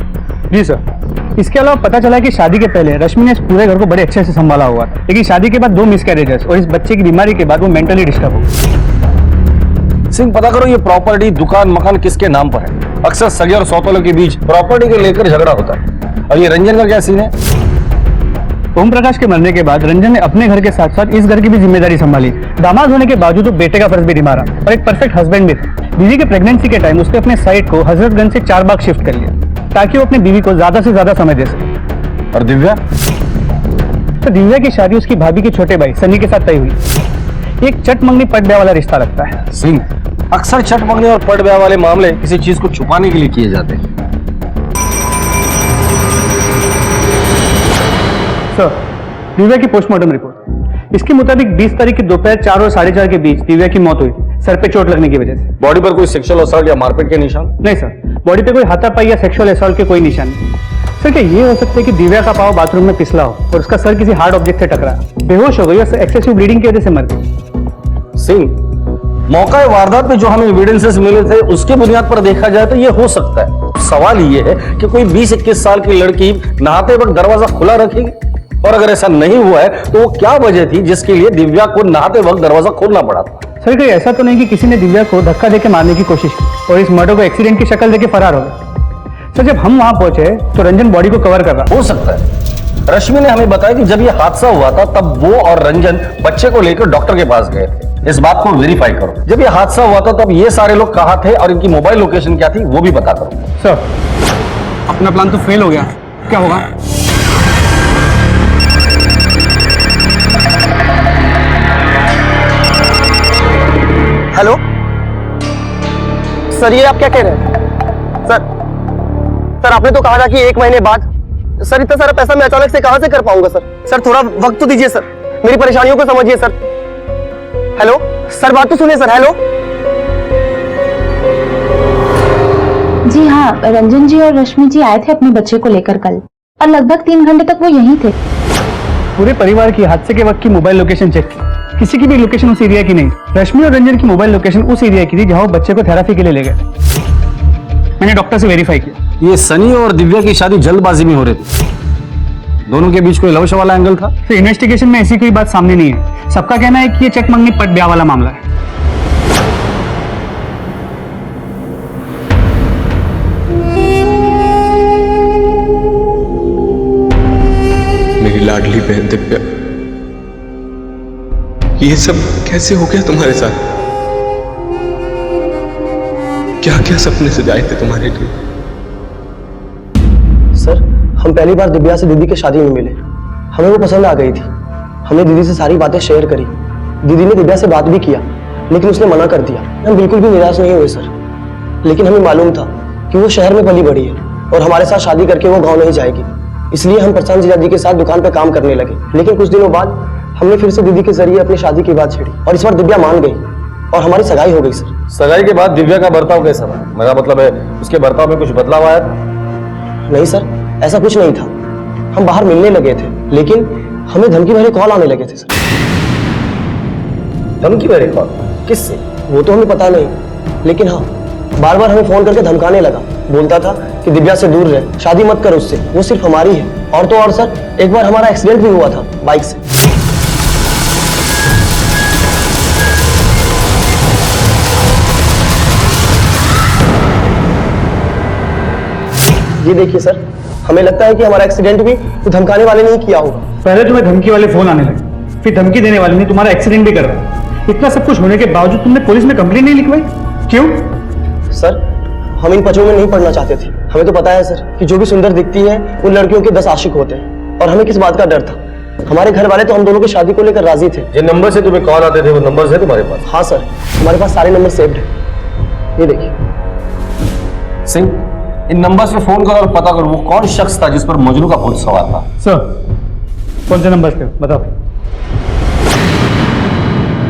जी सर, इसके अलावा पता चला कि शादी के पहले रश्मि ने इस पूरे घर को बड़े अच्छे से संभाला हुआ था, लेकिन शादी के बाद 2 मिसकैरेजेस और इस बच्चे की बीमारी के बाद वो मेंटली डिस्टर्ब हो गई। सिंह, पता करो ये प्रॉपर्टी, दुकान, मकान किसके नाम पर है। अक्सर सगे और सौतेलों के बीच प्रॉपर्टी को लेकर झगड़ा होता है। और ये रंजन का क्या सीन है? ओम प्रकाश के मरने के बाद रंजन ने अपने घर के साथ साथ इस घर की भी जिम्मेदारी संभाली। दामाद होने के बावजूद वो बेटे का फर्ज भी निभा रहा और एक परफेक्ट हस्बैंड भी था। बीवी के प्रेगनेंसी के टाइम उसने अपने साइट को हजरतगंज से 4 बाग शिफ्ट कर लिया ताकि वो अपनी बीवी को ज्यादा से ज्यादा समय दे सके। और दिव्या? तो दिव्या की शादी उसकी भाभी के छोटे भाई सनी के साथ तय हुई। एक चट मंगनी पट ब्याह वाला रिश्ता लगता है। सिंह, अक्सर चट मंगनी और पट ब्याह वाले मामले किसी चीज को छुपाने के लिए किए जाते हैं। सर, दिव्या की पोस्टमार्टम रिपोर्ट, इसके मुताबिक 20 तारीख की दोपहर 4 और 4:30 के बीच दिव्या की मौत हुई थी, सर पे चोट लगने की वजह से। बॉडी पर कोई सेक्सुअल असॉल्ट या मारपीट के निशान? नहीं सर, बॉडी पे कोई हाथापाई या सेक्सुअल असॉल्ट के कोई निशान नहीं। सर क्या ये हो सकता है कि दिव्या का पाँव बाथरूम में फिसला हो और उसका सर किसी हार्ड ऑब्जेक्ट से टकरा, बेहोश हो गई और एक्सेसिव ब्लीडिंग की वजह से मर गई? सिंह, मौका वारदात पे जो हमें एविडेंसेस मिले थे उसके बुनियाद पर देखा जाए तो ये हो सकता है। सवाल ये है कि कोई 20-21 साल की लड़की नहाते वक्त दरवाजा खुला रखेगी, और अगर ऐसा नहीं हुआ है तो वो क्या वजह थी जिसके लिए दिव्या को नहाते वक्त दरवाजा खोलना पड़ा था? सर कोई ऐसा तो नहीं कि किसी ने दिव्या को धक्का देके मारने की कोशिश की और इस मर्डर को एक्सीडेंट की शक्ल देके फरार हो गया? सर जब हम वहां पहुंचे तो रंजन बॉडी को कवर कर रहा। हो सकता है। रश्मि ने हमें बताया कि जब ये हादसा हुआ था तब वो और रंजन बच्चे को लेकर डॉक्टर के पास गए थे। इस बात को वेरीफाई करो। जब ये हादसा हुआ था तब ये सारे लोग कहाँ थे और इनकी मोबाइल लोकेशन क्या थी वो भी पता करो। सर अपना प्लान तो फेल हो गया, क्या होगा? हेलो सर, ये आप क्या कह रहे हैं? सर आपने तो कहा था कि 1 महीने बाद। सर इतना सारा पैसा मैं अचानक से कहां से कर पाऊंगा सर? सर थोड़ा वक्त तो दीजिए सर, मेरी परेशानियों को समझिए सर। हेलो सर, बात तो सुनिए सर। हेलो जी हाँ, रंजन जी और रश्मि जी आए थे अपने बच्चे को लेकर कल, और लगभग 3 घंटे तक वो यहीं थे। पूरे परिवार की हादसे के वक्त की मोबाइल लोकेशन चेक की, किसी की भी लोकेशन उस एरिया की नहीं। रश्मि और रंजन की मोबाइल लोकेशन उस एरिया की थी जहां वो बच्चे को थेरेपी के लिए ले गए। मैंने डॉक्टर से वेरीफाई किया। ये सनी और दिव्या की शादी जल्दबाजी में हो रही थी, दोनों के बीच कोई लव वाला एंगल था? तो इन्वेस्टिगेशन में ऐसी कोई बात सामने नहीं है। सबका कहना है कि ये चेक मंगनी पट ब्याह वाला मामला है। मेरी लाडली बहन दिव्या, ये सब कैसे हो गया तुम्हारे साथ? क्या क्या सपने सजाए थे तुम्हारे लिए? सर हम पहली बार दिव्या से दीदी के शादी में मिले, हमें वो पसंद आ गई थी। हमने दीदी से सारी बातें शेयर करी। दीदी ने दिव्या से बात भी किया लेकिन उसने मना कर दिया। हम बिल्कुल भी निराश नहीं हुए सर, लेकिन हमें मालूम था कि वो शहर में पली बड़ी है और हमारे साथ शादी करके वो गाँव नहीं जाएगी। इसलिए हम प्रशांत जीजा जी के साथ दुकान पर काम करने लगे। लेकिन कुछ दिनों बाद हमने फिर से दीदी के जरिए अपनी शादी की बात छेड़ी और इस बार दिव्या मान गई और हमारी सगाई हो गई सर। सगाई के बाद दिव्या का बर्ताव कैसा था? मेरा मतलब है उसके बर्ताव में कुछ बदलाव आया था? नहीं सर, ऐसा कुछ नहीं था। हम बाहर मिलने लगे थे लेकिन हमें धमकी भरे कॉल आने लगे थे सर। धमकी भरे कॉल? किससे? वो तो हमें पता नहीं, लेकिन हाँ बार बार हमें फोन करके धमकाने लगा। बोलता था कि दिव्या से दूर रहे, शादी मत कर उससे, वो सिर्फ हमारी है। और तो और सर, एक बार हमारा एक्सीडेंट भी हुआ था बाइक से। ये देखिए सर, हमें लगता है कि हमारा एक्सीडेंट भी तो धमकाने वाले ने ही किया होगा। पहले तुम्हें धमकी वाले फोन आने लगे, फिर धमकी देने वाले ने तुम्हारा एक्सीडेंट भी कर रहा। इतना सब कुछ होने के बावजूद तुमने पुलिस में कंप्लेंट नहीं लिखवाई, क्यों? सर हम इन पचों में नहीं पड़ना चाहते थे। हमें तो पता है सर कि जो भी सुंदर दिखती है उन लड़कियों के 10 आशिक होते हैं, और हमें किस बात का डर था? हमारे घर वाले तो हम दोनों की शादी को लेकर राजी थे। जिन नंबर से तुम्हें कॉल आते थे वो नंबर है तुम्हारे पास? हाँ सर, हमारे पास सारे नंबर सेव्ड है। ये देखिए। सिंह, इन नंबर से फोन करो और पता करो वो कौन शख्स था जिस पर मजनू का भूत सवार था। सर कौन से नंबर पे बताओ?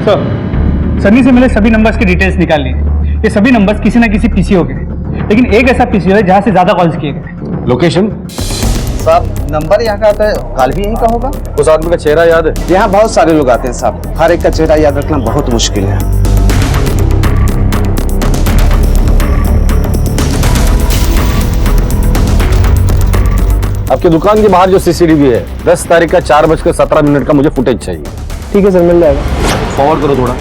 सर सनी से मिले सभी नंबर्स की डिटेल्स निकाल ली। ये सभी नंबर्स किसी ना किसी पीसीओ के, लेकिन एक ऐसा पीसीओ है जहां से ज्यादा कॉल्स किए गए। लोकेशन? साहब नंबर यहाँ का आता है, काल भी यहीं का होगा। उस आदमी का चेहरा याद है? यहाँ बहुत सारे लोग आते हैं साहब, हर एक का चेहरा याद रखना बहुत मुश्किल है। आपकी दुकान के बाहर जो सीसीटीवी है 10 तारीख का 4:17 का मुझे फुटेज चाहिए। ठीक है सर, मिल जाएगा। फॉरवर्ड करो थोड़ा।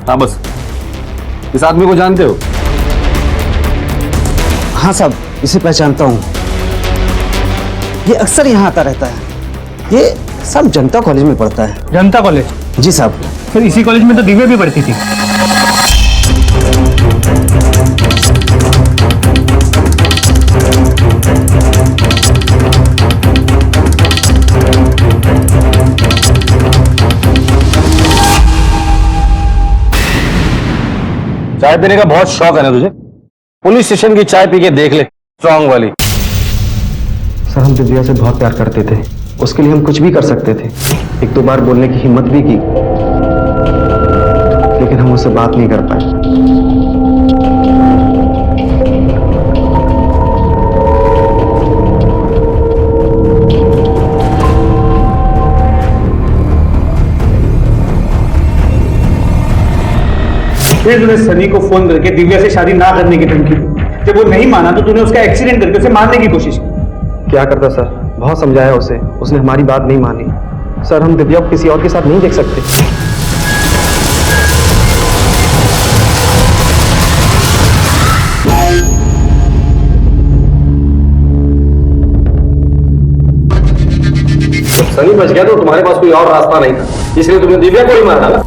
हाँ बस। इस आदमी को जानते हो? हाँ साहब, इसे पहचानता हूँ। ये अक्सर यहाँ आता रहता है। ये सब जनता कॉलेज में पढ़ता है। जनता कॉलेज? जी साहब। फिर इसी कॉलेज में तो दिव्या भी पढ़ती थी। चाय पीने का बहुत शौक है ना तुझे? पुलिस स्टेशन की चाय पी के देख ले, स्ट्रांग वाली। सर हम दिव्या से बहुत प्यार करते थे, उसके लिए हम कुछ भी कर सकते थे। 1-2 बार बोलने की हिम्मत भी की, लेकिन हम उससे बात नहीं कर पाए। फिर तूने सनी को फोन करके दिव्या से शादी ना करने की धमकी दी। जब वो नहीं माना तो तूने उसका एक्सीडेंट करके उसे मारने की कोशिश की। क्या करता सर, बहुत समझाया उसे, उसने हमारी बात नहीं मानी। सर हम दिव्या को किसी और के साथ नहीं देख सकते। सनी बच गया तो तुम्हारे पास कोई और रास्ता नहीं था, इसलिए तुमने दिव्या को ही मार डाला।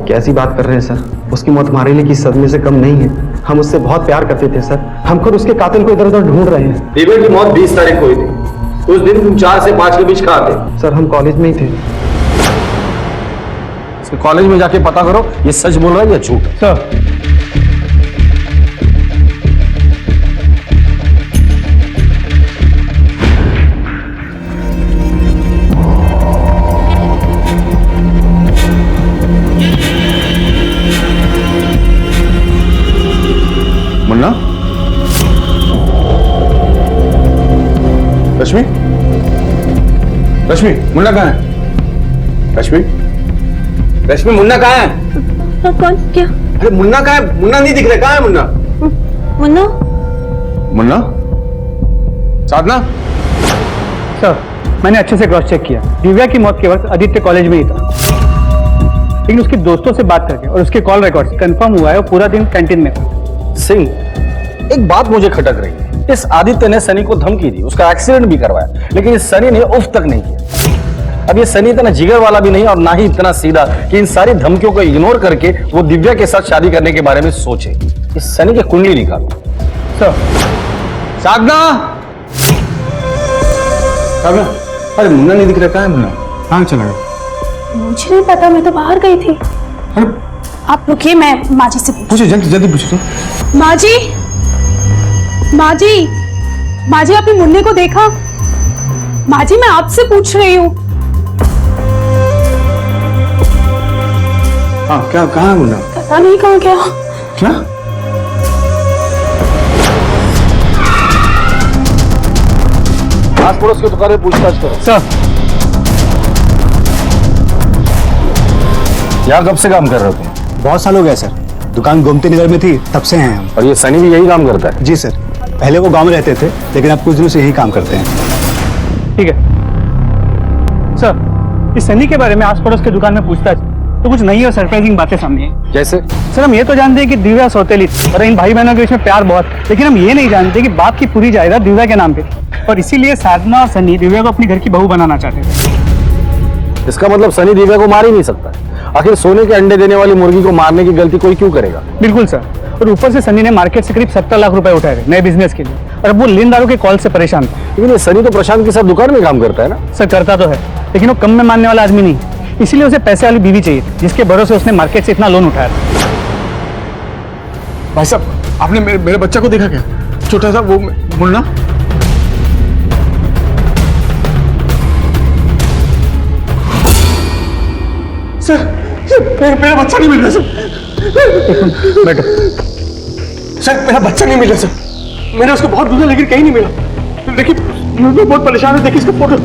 कैसी बात कर रहे हैं सर, उसकी मौत हमारे लिए किसी सदमे से कम नहीं है। हम उससे बहुत प्यार करते थे सर, हम खुद उसके कातिल को इधर उधर ढूंढ रहे हैं। दिव्या की मौत 20 तारीख को हुई थी। उस दिन तुम 4 से 5 के बीच कहाँ थे? सर हम कॉलेज में ही थे। कॉलेज में जाके पता करो ये सच बोल रहा है या झूठ। सर मुन्ना, रश्मि, रश्मि, मुन्ना कहाँ है? रश्मि, रश्मि मुन्ना कहाँ है? कौन? क्या? अरे मुन्ना कहाँ है? मुन्ना नहीं दिख रहा, कहाँ है मुन्ना? मुन्ना? मुन्ना, साधना। सर मैंने अच्छे से क्रॉस चेक किया, दिव्या की मौत के वक्त आदित्य कॉलेज में ही था, लेकिन उसके दोस्तों से बात करके और उसके कॉल रिकॉर्ड कंफर्म हुआ है वो पूरा दिन कैंटीन में था। सिंह, एक बात मुझे खटक रही है। इस आदित्य ने सनी को धमकी दी, उसका एक्सीडेंट भी करवाया, लेकिन इस सनी ने उफ तक नहीं किया। अब ये सनी इतना जिगर वाला भी नहीं और ना ही इतना सीधा कि इन सारी धमकियों को इग्नोर करके वो दिव्या के साथ शादी करने के बारे में सोचे। इस सनी की कुंडली निकालो। सर साधना, साधना, अरे मुन्ना नहीं दिख रहा, कहाँ है मुन्ना? कहाँ चला गया? मुझे नहीं पता, मैं तो बाहर गई थी। आप रुकिए, मैं माँ जी से पूछो, जल्दी जल्दी पूछो तो। माँ जी, माँ जी, माँ जी आपने मुन्ने को देखा? माँ जी मैं आपसे पूछ रही हूँ। हाँ क्या, कहाँ है मुन्ना? पता नहीं कहाँ गया। क्या? आस पड़ोस की दुकान में पूछताछ करो। सर यहाँ कब से काम कर रहे हो तुम? बहुत साल हो गए सर, दुकान गोमती नगर में थी तब से हैं हम। और ये सनी भी यही काम करता है? जी सर, पहले वो गांव में रहते थे लेकिन अब कुछ दिनों से यही काम करते हैं। ठीक है सर, इस सनी के बारे में आस पड़ोस के दुकान में पूछताछ तो कुछ नई और सरप्राइजिंग बातें सामने आई। जैसे? सर हम ये तो जानते हैं कि दिव्या सौतेली थी और इन भाई बहनों के बीच में प्यार बहुत, लेकिन हम ये नहीं जानते कि बाप की पूरी जायदाद दिव्या के नाम पे, और इसीलिए साधना और सनी दिव्या को अपनी घर की बहू बनाना चाहते थे। इसका मतलब सनी दिव्या को मार ही नहीं सकता। आखिर सोने के अंडे देने वाली मुर्गी को मारने की गलती कोई क्यों करेगा? बिल्कुल सर, और ऊपर से सनी ने मार्केट से करीब 70 लाख रुपए उठाए थे नए बिजनेस के लिए, और अब वो लेनदारों के कॉल से परेशान था। लेकिन ये सनी तो प्रशांत के साथ दुकान में काम करता है ना? सर करता तो है, लेकिन वो कम में मानने वाला आदमी नहीं, इसीलिए उसे पैसे वाली बीवी चाहिए जिसके भरोसे उसने मार्केट से इतना लोन उठाया था। भाई साहब, आपने मेरे बच्चा को देखा क्या? छोटा सा वो मुन्ना। सर मेरा बच्चा नहीं मिल रहा सर। बैठो। सर मेरा बच्चा नहीं मिल रहा सर, मैंने उसको बहुत ढूंढा लेकिन कहीं नहीं मिला। देखिए मैं बहुत परेशान हूँ, देखिए इसका फोटो।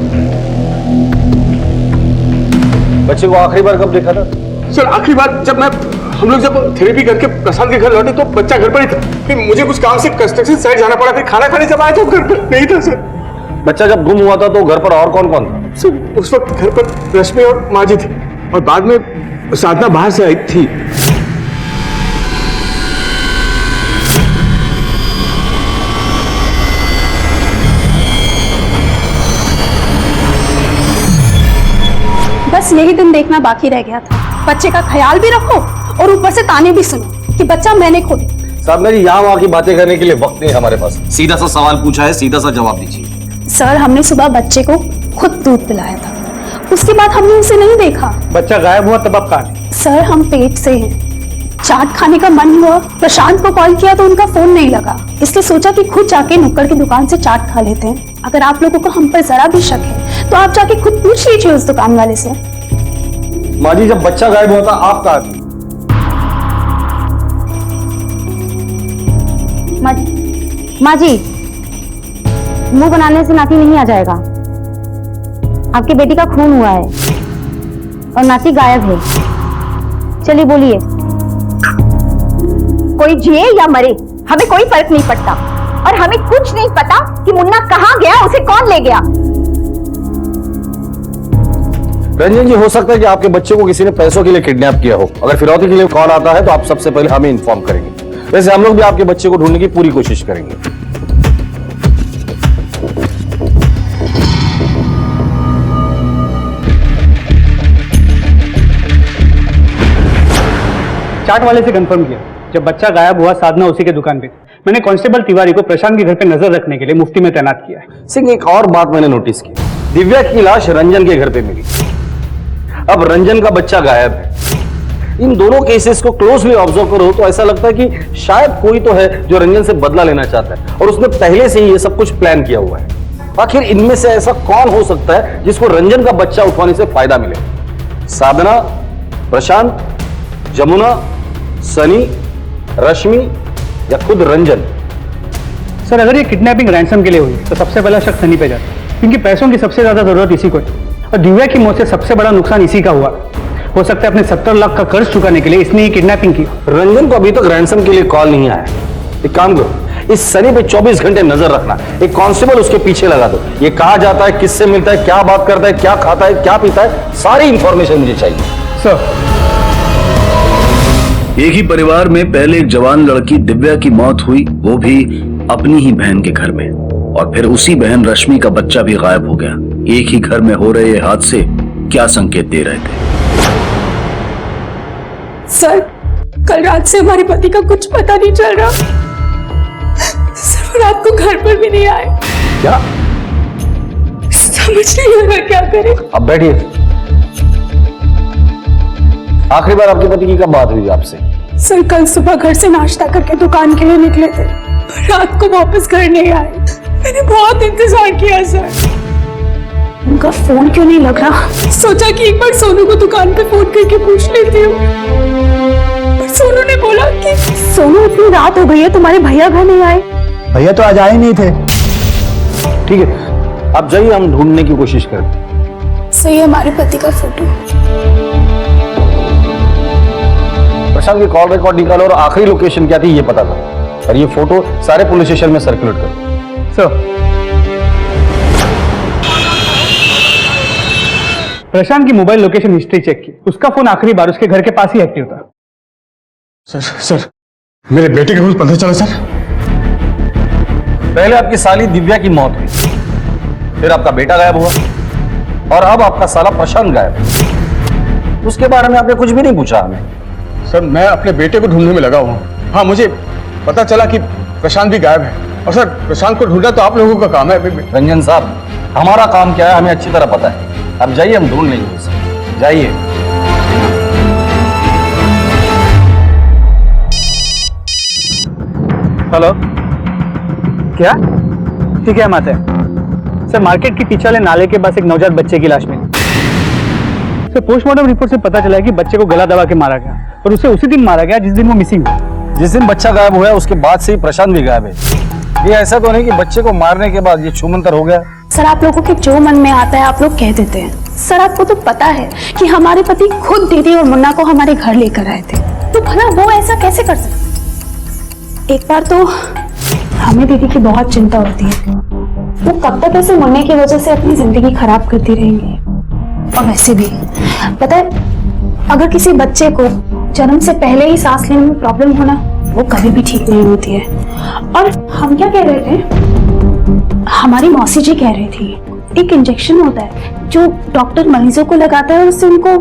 बच्चे को आखिरी बार कब देखा था? सर आखिरी बार जब हम लोग जब थेरेपी करके प्रसाद के घर लौटे तो बच्चा घर पर ही था। फिर मुझे कुछ काम से कंस्ट्रक्शन साइट जाना पड़ा, फिर खाना खाने जब आया तो घर पर नहीं था सर। बच्चा जब गुम हुआ था तो घर पर और कौन कौन था? सर उस वक्त घर पर रश्मि और माँ जी थे, और बाद में साधना बाहर से आई थी। बस यही दिन देखना बाकी रह गया था। बच्चे का ख्याल भी रखो और ऊपर से ताने भी सुनो कि बच्चा मैंने खो दिया। साहब मेरी यहाँ वहाँ की बातें करने के लिए वक्त नहीं हमारे पास। सीधा सा सवाल पूछा है, सीधा सा जवाब दीजिए। सर हमने सुबह बच्चे को खुद दूध पिलाया था, उसके बाद हमने उसे नहीं देखा। बच्चा गायब हुआ तब आप कहाँ? सर हम पेट से हैं, चाट खाने का मन हुआ, प्रशांत को कॉल किया तो उनका फोन नहीं लगा, इसलिए सोचा कि खुद जाके नुक्कड़ की दुकान से चाट खा लेते हैं। अगर आप लोगों को हम पर जरा भी शक है तो आप जाके खुद पूछ लीजिए उस दुकान वाले से। माँ जी जब बच्चा गायब हुआ था आप कहाँ थी? माँ जी, मुंह बनाने से नाती नहीं आ जाएगा। आपकी बेटी का खून हुआ है और नाती गायब है। चलिए बोलिए। कोई जिए या मरे हमें कोई फर्क नहीं पड़ता, और हमें कुछ नहीं पता कि मुन्ना कहाँ गया, उसे कौन ले गया। रंजन जी, हो सकता है कि आपके बच्चे को किसी ने पैसों के लिए किडनैप किया हो। अगर फिरौती के लिए कॉल आता है तो आप सबसे पहले हमें इन्फॉर्म करेंगे। वैसे हम लोग भी आपके बच्चे को ढूंढने की पूरी कोशिश करेंगे। चाट वाले से कंफर्म किया, जब बच्चा गायब हुआ साधना उसी के दुकान पे। मैंने कांस्टेबल तिवारी को प्रशांत के घर पे नजर रखने के लिए मुफ्ती में तैनात किया है। सिंह, एक और बात मैंने नोटिस की, दिव्या की लाश रंजन के घर पे मिली। अब रंजन का बच्चा गायब है। इन दोनों केसेस को क्लोजली ऑब्जर्व करो तो ऐसा लगता है कि शायद कोई तो है जो रंजन से बदला लेना चाहता है और उसने पहले से ही ये सब कुछ प्लान किया हुआ है। आखिर इनमें से ऐसा कौन हो सकता है जिसको रंजन का बच्चा उठवाने से फायदा मिले? साधना, प्रशांत, जमुना, सनी, रश्मि या खुद रंजन? सर, अगर ये किडनैपिंग रैंसम के लिए हुई तो सबसे पहला शक सनी पे जाता है, क्योंकि पैसों की सबसे ज्यादा जरूरत इसी को है, और दिव्या की मौत से सबसे बड़ा नुकसान इसी का हुआ। हो सकता है अपने 70 लाख का कर्ज चुकाने के लिए इसने ये किडनैपिंग की। रंजन को अभी तक रैंसम के लिए कॉल नहीं आया। एक काम करो, इस सनी पे 24 घंटे नजर रखना, एक कांस्टेबल उसके पीछे लगा दो। ये कहाँ जाता है, किससे मिलता है, क्या बात करता है, क्या खाता है, क्या पीता है, सारी इंफॉर्मेशन मुझे चाहिए। सर, एक ही परिवार में पहले एक जवान लड़की दिव्या की मौत हुई, वो भी अपनी ही बहन के घर में, और फिर उसी बहन रश्मि का बच्चा भी गायब हो गया। एक ही घर में हो रहे ये हादसे क्या संकेत दे रहे थे? सर, कल रात से हमारे पति का कुछ पता नहीं चल रहा। सर, वो रात को घर पर भी नहीं आए। क्या? समझ नहीं आ रहा क्या करें। अब बैठिए। आखिरी बार आपके पति की कब बात हुई आपसे? सर, कल सुबह घर से नाश्ता करके दुकान के लिए निकले थे, रात को वापस घर नहीं आए। मैंने बहुत इंतजार किया सर। उनका फोन क्यों नहीं लग रहा? सोचा कि एक बार सोनू को दुकान पे फोन करके पूछ लेती हूँ, पर सोनू ने बोला कि सोनू, इतनी रात हो गई है, तुम्हारे भैया घर नहीं आए? भैया तो आज आए नहीं थे। ठीक है, आप जाइए, हम ढूंढने की कोशिश करें। सही है, हमारे पति का फोटो। प्रशांत की कॉल रिकॉर्ड निकालो और आखिरी लोकेशन क्या थी ये पता करो, और ये फोटो सारे पुलिस स्टेशन में सर्कुलेट करो। सर, प्रशांत की मोबाइल लोकेशन हिस्ट्री चेक की, उसका फोन आखिरी बार उसके घर के पास ही एक्टिव था। सर, मेरे बेटे का कुछ पता चला सर? पहले आपकी साली दिव्या की मौत हुई, फिर आपका बेटा गायब हुआ, और अब आपका साला प्रशांत गायब। उसके बारे में आपने कुछ भी नहीं पूछा हमें। सर, मैं अपने बेटे को ढूंढने में लगा हुआ हूँ। हाँ, मुझे पता चला कि प्रशांत भी गायब है, और सर प्रशांत को ढूंढना तो आप लोगों का काम है। रंजन साहब, हमारा काम क्या है हमें अच्छी तरह पता है। अब जाइए, हम ढूंढ लेंगे उसे। जाइए। हेलो, क्या? ठीक है, हम आते हैं। सर, मार्केट के पीछे वाले नाले के पास एक नवजात बच्चे की लाश मिली। सर, पोस्टमार्टम रिपोर्ट से पता चला है कि बच्चे को गला दबा के मारा गया, और उसे उसी दिन मारा गया जिस दिन वो मिसिंग हुआ। जिस दिन बच्चा गायब हुआ उसके बाद से ही प्रशांत भी गायब है। ये ऐसा तो नहीं कि बच्चे को मारने के बाद ये छूमंतर हो गया। सर, आप लोगों के जो मन में आता है आप लोग कह देते हैं। सर, आपको तो पता है कि हमारे पति खुद दीदी और मुन्ना को हमारे घर लेकर आए थे, तो भला वो ऐसा कैसे कर सकते? एक बार तो हमें दीदी की बहुत चिंता होती है, वो कब तक ऐसे मुन्ने की वजह से अपनी जिंदगी खराब करती रहेंगी। और वैसे भी पता है, अगर किसी बच्चे को जन्म से पहले ही सांस लेने में प्रॉब्लम होना, वो कभी भी ठीक नहीं होती है। और हम क्या कह रहे थे, हमारी मौसी जी कह रही थी एक इंजेक्शन होता है जो डॉक्टर मरीजों को लगाता है और उससे उनको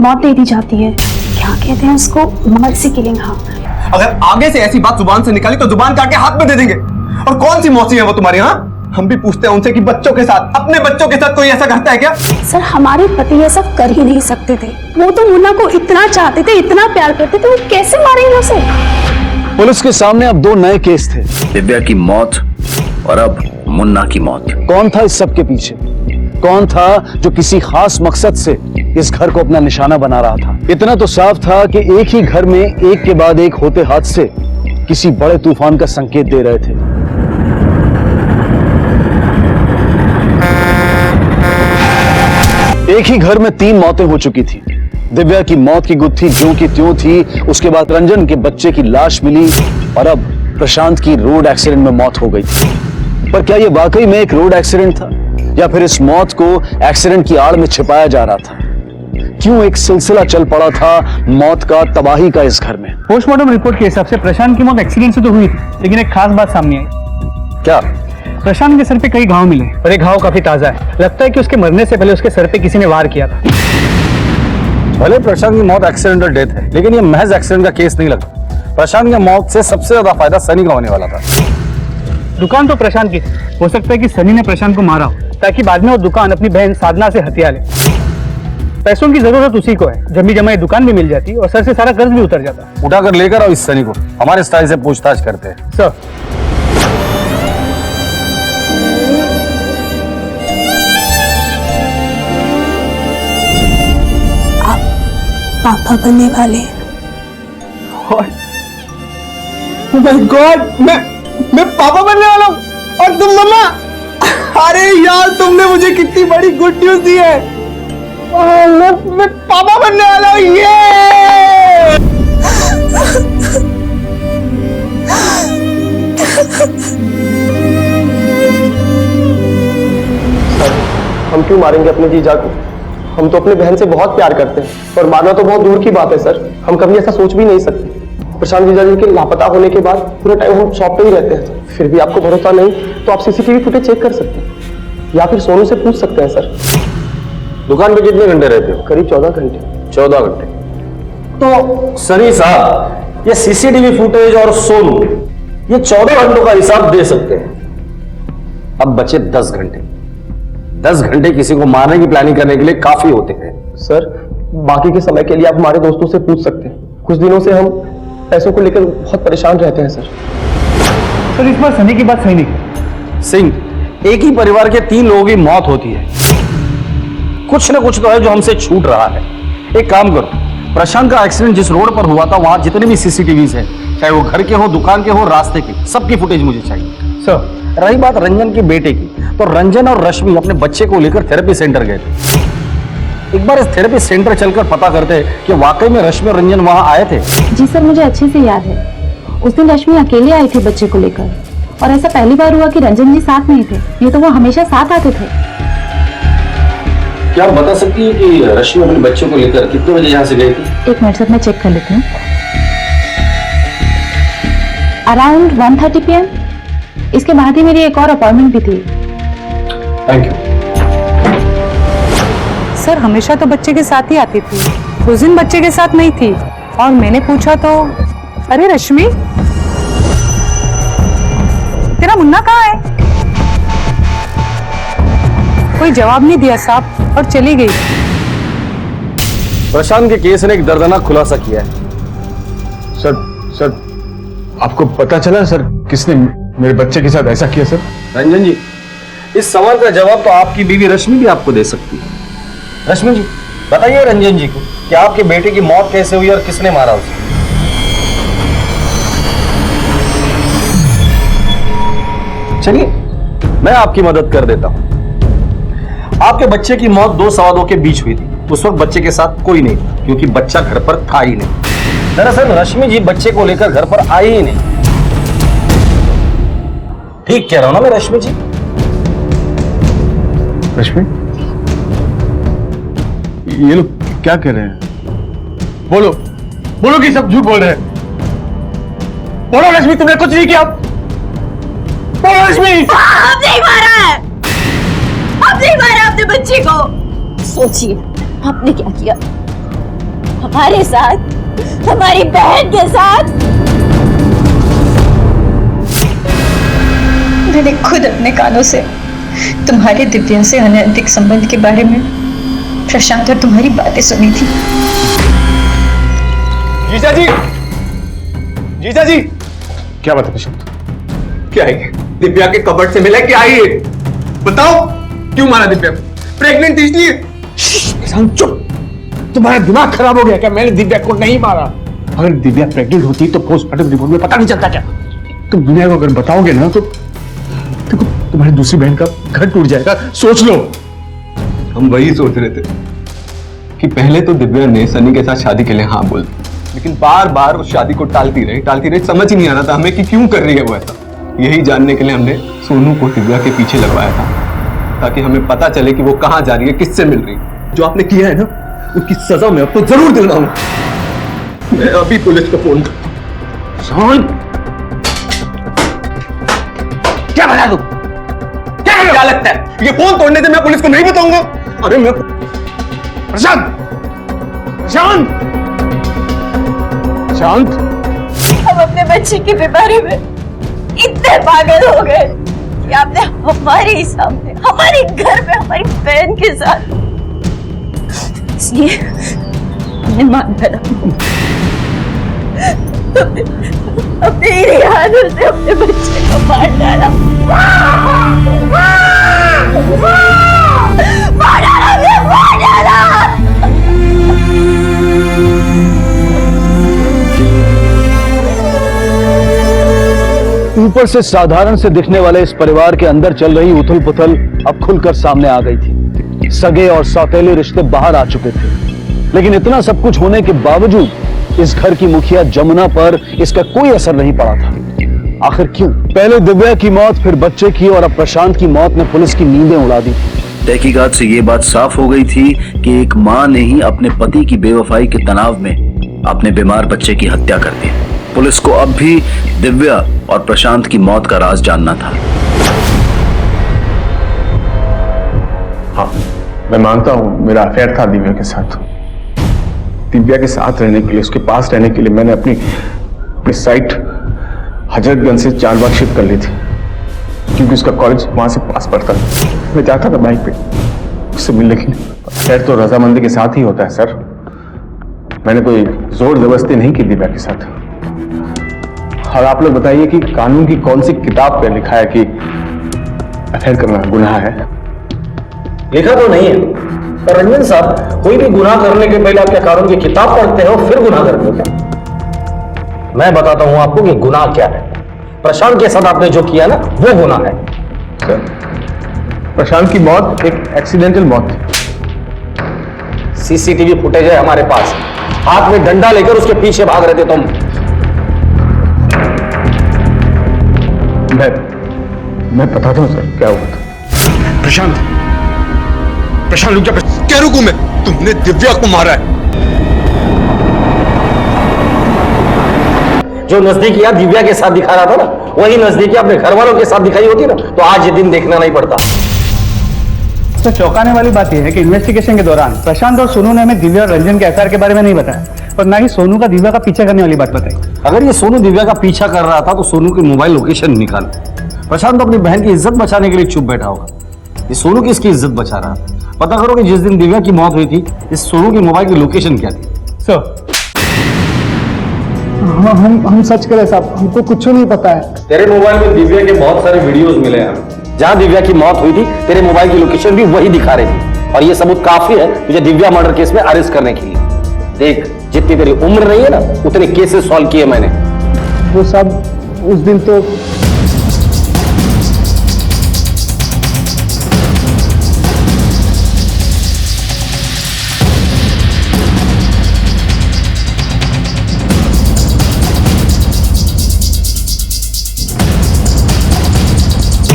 मौत दे दी जाती है। क्या कहते हैं उसको, मर्सी किलिंग। हाँ, अगर आगे से ऐसी बात जुबान से निकाली तो जुबान काट के हाथ में दे देंगे। और कौन सी मौसी है वो तुम्हारी? हाँ, हम भी पूछते हैं उनसे कि बच्चों के साथ, अपने बच्चों के साथ कोई ऐसा करता है क्या? सर, हमारे पति ऐसा कर ही नहीं सकते थे। वो तो मुन्ना को इतना चाहते थे, इतना प्यार करते थे, वो कैसे मारेंगे उसे? पुलिस के सामने अब दो नए केस थे, दिव्या की मौत और अब मुन्ना की मौत। कौन था इस सब के पीछे? कौन था जो किसी खास मकसद से इस घर को अपना निशाना बना रहा था? इतना तो साफ था कि एक ही घर में एक के बाद एक होते हादसे किसी बड़े तूफान का संकेत दे रहे थे। एक ही घर में 3 मौतें हो चुकी थी, दिव्या की मौत की गुत्थी ज्यों की त्यों थी। उसके बाद रंजन के बच्चे की लाश मिली और अब प्रशांत की रोड एक्सीडेंट में मौत हो गई थी। पर क्या यह वाकई में एक रोड एक्सीडेंट था या फिर इस मौत को एक्सीडेंट की आड़ में छिपाया जा रहा था? क्यों एक सिलसिला चल पड़ा था मौत का, तबाही का इस घर में? पोस्टमार्टम रिपोर्ट के हिसाब से प्रशांत की मौत एक्सीडेंट से तो हुई थी, लेकिन एक खास बात सामने आई। क्या? प्रशांत के सर पे कई घाव मिले और एक घाव काफी ताजा है। लगता है कि उसके मरने से पहले उसके सर पे किसी ने वार किया था। भले प्रशांत की मौत एक्सीडेंटल डेथ है, लेकिन ये महज एक्सीडेंट का केस नहीं लगता। प्रशांत की मौत से सबसे ज्यादा फायदा सनी का होने वाला था। दुकान तो प्रशांत की, हो सकता है कि सनी ने प्रशांत को मारा हो ताकि बाद में वो दुकान अपनी बहन साधना से हथिया ले। पैसों की जरूरत उसी को है, जमी जमाई दुकान भी मिल जाती और सर से सारा कर्ज भी उतर जाता। उठाकर लेकर आओ इस सनी को, हमारे स्टाइल से पूछताछ करते हैं। सर पापा बनने वाले। ओह माय गॉड, मैं पापा बनने वाला हूँ और तुम मम्मा। अरे यार, तुमने मुझे कितनी बड़ी गुड न्यूज दी है। मैं पापा बनने वाला हूँ। ये हम क्यों मारेंगे अपने जीजा को? हम तो अपने बहन से बहुत प्यार करते हैं और मारना तो बहुत दूर की बात है सर। हम कभी ऐसा सोच भी नहीं सकते। प्रशांत जीजा जी के लापता होने के बाद पूरे टाइम हम शॉप पे ही रहते हैं। फिर भी आपको भरोसा नहीं तो आप सीसीटीवी फुटेज चेक कर सकते हैं या फिर सोनू से पूछ सकते हैं सर। दुकान पे कितने घंटे रहते हो? करीब 14 घंटे। 14 घंटे। तो सनी साहब, ये सीसीटीवी फुटेज और सोनू, ये 14 घंटों का हिसाब दे सकते हैं। अब बचे 10 घंटे। 10 घंटे किसी को मारने की प्लानिंग करने के लिए काफी होते हैं। सर, बाकी के समय के लिए आप हमारे दोस्तों से पूछ सकते हैं। कुछ दिनों से हम पैसों को लेकर बहुत परेशान रहते हैं सर। सर, इस बार सनी की बात सही नहीं। सिंह, एक ही परिवार के 3 लोगों की मौत होती है। कुछ ना कुछ तो है जो हमसे छूट रहा है। एक काम करो, प्रशांत का एक्सीडेंट जिस रोड पर हुआ था वहां जितने भी सीसीटीवीज हैं, चाहे वो घर के हो, दुकान के हो, रास्ते के, सबकी फुटेज मुझे चाहिए। सर, रही बात रंजन के बेटे की, तो रंजन और रश्मि अपने बच्चे को लेकर थेरेपी सेंटर गए थे। एक बार इस थेरेपी सेंटर चलकर पता करते कि वाकई में रश्मि और रंजन वहां आए थे। जी सर, मुझे अच्छे से याद है। उस दिन रश्मि अकेले आई थी बच्चे को लेकर, और ऐसा पहली बार हुआ कि रंजन जी साथ नहीं थे। ये तो वो हमेशा साथ आते थे। क्या आप बता सकती है कि रश्मि अपने बच्चे को लेकर कितने बजे यहाँ से गई थी? एक मिनट सर, मैं चेक कर लेती हूँ। Around 1:30 PM। इसके बाद ही मेरी एक और अपॉइंटमेंट भी थी। Thank you. सर, हमेशा तो बच्चे के साथ ही आती थी, उस दिन बच्चे के साथ नहीं थी। और मैंने पूछा तो, अरे रश्मि, तेरा मुन्ना कहाँ है? कोई जवाब नहीं दिया साहब और चली गई। प्रशांत के केस ने एक दर्दनाक खुलासा किया है। सर, आपको पता चला सर किसने मेरे बच्चे के साथ ऐसा किया? सर, रंजन जी, इस सवाल का जवाब तो आपकी बीवी रश्मि भी आपको दे सकती है। रश्मि जी, बताइए रंजन जी को कि आपके बेटे की मौत कैसे हुई और किसने मारा उसे? चलिए, मैं आपकी मदद कर देता हूं। आपके बच्चे की मौत 2 सवा 2 के बीच हुई थी। उस वक्त बच्चे के साथ कोई नहीं था, क्योंकि बच्चा घर पर था ही नहीं। दरअसल रश्मि जी बच्चे को लेकर घर पर आई ही नहीं। ठीक कह रहा हूं ना मैं रश्मि जी? रश्मि, ये लोग क्या कह रहे हैं? बोलो कि सब झूठ बोल रहे हैं। बोलो रश्मि, तुमने कुछ नहीं किया। बोलो रश्मि। अब नहीं मारा है, अब नहीं मारा अपने बच्चे को। सोचिए आपने क्या किया हमारे साथ, हमारी बहन के साथ। मैंने खुद अपने कानों से तुम्हारे दिव्या से अनैतिक संबंध के बारे में प्रशांत और तुम्हारी बातें सुनी थी। जीजा जी, जीजा जी, क्या बात है प्रशांत? क्या है? दिव्या के कबर्ड से मिला क्या है? बताओ, क्यों मारा दिव्या? प्रेग्नेंट थी इसलिए? प्रशांत चुप। तुम्हारा दिमाग खराब हो गया क्या? मैंने दिव्या को नहीं मारा। अगर दिव्या प्रेग्नेंट होती तो पोस्टमार्टम रिपोर्ट में पता नहीं चलता क्या? तुम दुनिया को अगर बताओगे ना तो तुम्हारी दूसरी बहन का घर टूट जाएगा। सोच लो। हम वही सोच रहे थे कि पहले तो दिव्या ने सनी के साथ शादी के लिए हाँ बोल दी, लेकिन बार बार उस शादी को टालती रही। समझ ही नहीं आ रहा था हमें कि क्यों कर रही है वो ऐसा। यही जानने के लिए हमने सोनू को दिव्या के पीछे लगवाया था, ताकि हमें पता चले कि वो कहाँ जा रही है, किससे मिल रही है। जो आपने किया है ना, उसकी सजा मैं आपको जरूर दिलाऊंगा। मैं अभी पुलिस को फोन क्या बता दूं? क्या लगता है ये फोन तोड़ने से मैं पुलिस को नहीं बताऊंगा? अरे मैं प्रशांत शांत, हम अपने बच्चे के बीमारी में इतने पागल हो गए कि आपने हमारे ही सामने, हमारे घर में, हमारी बहन के साथ, इसलिए हमने मान डाला। अपने ही हाथों से अपने बच्चे को मार डाला। मार डाला। ऊपर से साधारण से दिखने वाले इस परिवार के अंदर चल रही उथल पुथल अब खुलकर सामने आ गई थी। सगे और सौतेले रिश्ते बाहर आ चुके थे, लेकिन इतना सब कुछ होने के बावजूद इस घर की मुखिया जमुना पर इसका कोई असर नहीं पड़ा था। आखिर क्यों? पहले दिव्या की मौत, फिर बच्चे की, और अब प्रशांत की मौत ने पुलिस की नींदें उड़ा दी। तहकीकात से ये बात साफ हो गई थी कि एक मां ने ही अपने पति की बेवफाई के तनाव में अपने बीमार बच्चे की हत्या कर दी। पुलिस को अब भी दिव्या और प्रशांत की मौत का राज जानना था। हाँ, मैं मानता हूं मेरा अफेयर था दिव्या के साथ। दिव्या के साथ रहने के लिए, उसके पास रहने के लिए मैंने अपनी साइट हजरतगंज से चारबाग शिफ्ट कर ली थी, क्योंकि उसका कॉलेज वहां से पास पड़ता था। मैं जाता था बाइक पे उससे मिलने के लिए। अफेयर तो रजामंदी के साथ ही होता है सर। मैंने कोई जोर जबरदस्ती नहीं की दिव्या के साथ। और आप लोग बताइए कि कानून की कौन सी किताब पे लिखा है कि अफेयर करना गुनाह है? लिखा तो नहीं है, पर रंजन साहब, कोई भी गुनाह करने के पहले आप क्या कानून की किताब पढ़ते हो फिर गुनाह करते हो क्या? मैं बताता हूं आपको कि गुनाह क्या है। प्रशांत के साथ आपने जो किया ना, वो गुनाह है। सर, प्रशांत की मौत एक एक्सीडेंटल मौत थी। सीसीटीवी फुटेज है हमारे पास। हाथ में डंडा लेकर उसके पीछे भाग रहे थे तुम। मैं बताता हूं सर क्या हुआ था। प्रशांत रुक जा। क्या रुकूं मैं? तुमने दिव्या को मारा है। जो नजदीकियां दिव्या के साथ दिखा रहा था ना, वही नजदीकियां अपने घर वालों के साथ दिखाई होती ना, तो आज ये दिन देखना नहीं पड़ता। तो चौंकाने वाली बात यह है कि इन्वेस्टिगेशन के दौरान प्रशांत और सोनू ने हमें दिव्या और रंजन के एफआईआर के बारे में नहीं बताया, और ना ही सोनू का दिव्या का पीछा करने वाली बात बताई। अगर ये सोनू दिव्या का पीछा कर रहा था तो सोनू की मोबाइल लोकेशन निकाल। प्रशांत तो अपनी बहन की इज्जत बचाने के लिए चुप बैठा होगा। ये सोनू किसकी इज्जत बचा रहा था? पता करो कि जिस दिन दिव्या की मौत हुई थी, इस सोनू की मोबाइल की लोकेशन क्या थी? सर, हम सच करें साहब, हमको कुछ नहीं पता है। तेरे मोबाइल में दिव्या के बहुत सारे वीडियोस मिले हैं। जहां दिव्या की मौत हुई थी, तेरे मोबाइल की लोकेशन भी वही दिखा रही थी, और ये सबूत काफी है तुझे दिव्या मर्डर केस में अरेस्ट करने के लिए। देख, जितनी तेरी उम्र नहीं है ना, उतने केसेस सॉल्व किए मैंने। वो साहब, उस दिन तो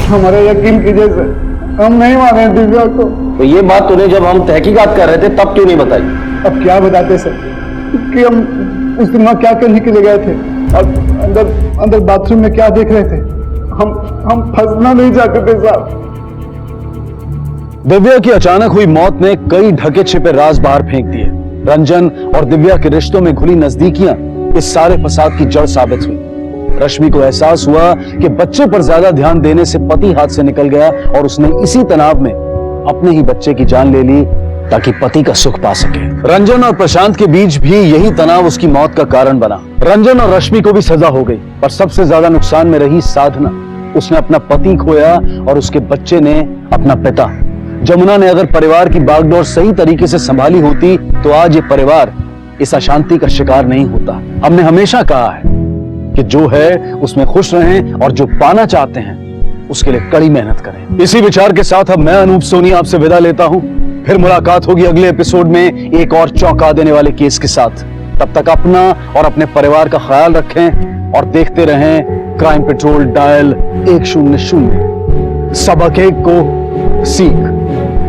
हमारा यकीन कीजिए सर, हम नहीं माने दिव्या को। तो ये बात तूने जब हम तहकीकात कर रहे थे तब क्यों नहीं बताई? अब क्या बताते सर कि हम उस दिन वहां क्या करने के लिए गए थे, और अंदर बाथरूम में क्या देख रहे थे। हम फंसना नहीं चाहते थे साहब। दिव्या की अचानक हुई मौत ने कई ढके छिपे राज बाहर फेंक दिए। रंजन और दिव्या के रिश्तों में घुली नजदीकियां इस सारे फसाद की जड़ साबित हुई। रश्मि को एहसास हुआ कि बच्चे पर ज्यादा ध्यान देने से पति हाथ से निकल गया, और उसने इसी तनाव में अपने ही बच्चे की जान ले ली ताकि पति का सुख पा सके। रंजन और प्रशांत के बीच भी यही तनाव उसकी मौत का कारण बना। रंजन और रश्मि को भी सजा हो गई, पर सबसे ज्यादा नुकसान में रही साधना। उसने अपना पति खोया और उसके बच्चे ने अपना पिता। जमुना ने अगर परिवार की बागडोर सही तरीके से संभाली होती तो आज ये परिवार इस अशांति का शिकार नहीं होता। हमने हमेशा कहा है कि जो है उसमें खुश रहें, और जो पाना चाहते हैं उसके लिए कड़ी मेहनत करें। इसी विचार के साथ अब मैं अनूप सोनी आपसे विदा लेता हूं। फिर मुलाकात होगी अगले एपिसोड में एक और चौंका देने वाले केस के साथ। तब तक अपना और अपने परिवार का ख्याल रखें और देखते रहें क्राइम पेट्रोल डायल 100। सबक एक को सीख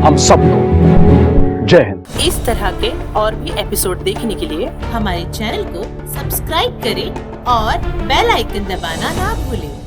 हम सबको। जय हिंद। इस तरह के और भी एपिसोड देखने के लिए हमारे चैनल को सब्सक्राइब करें और बेल आइकन दबाना ना भूलें।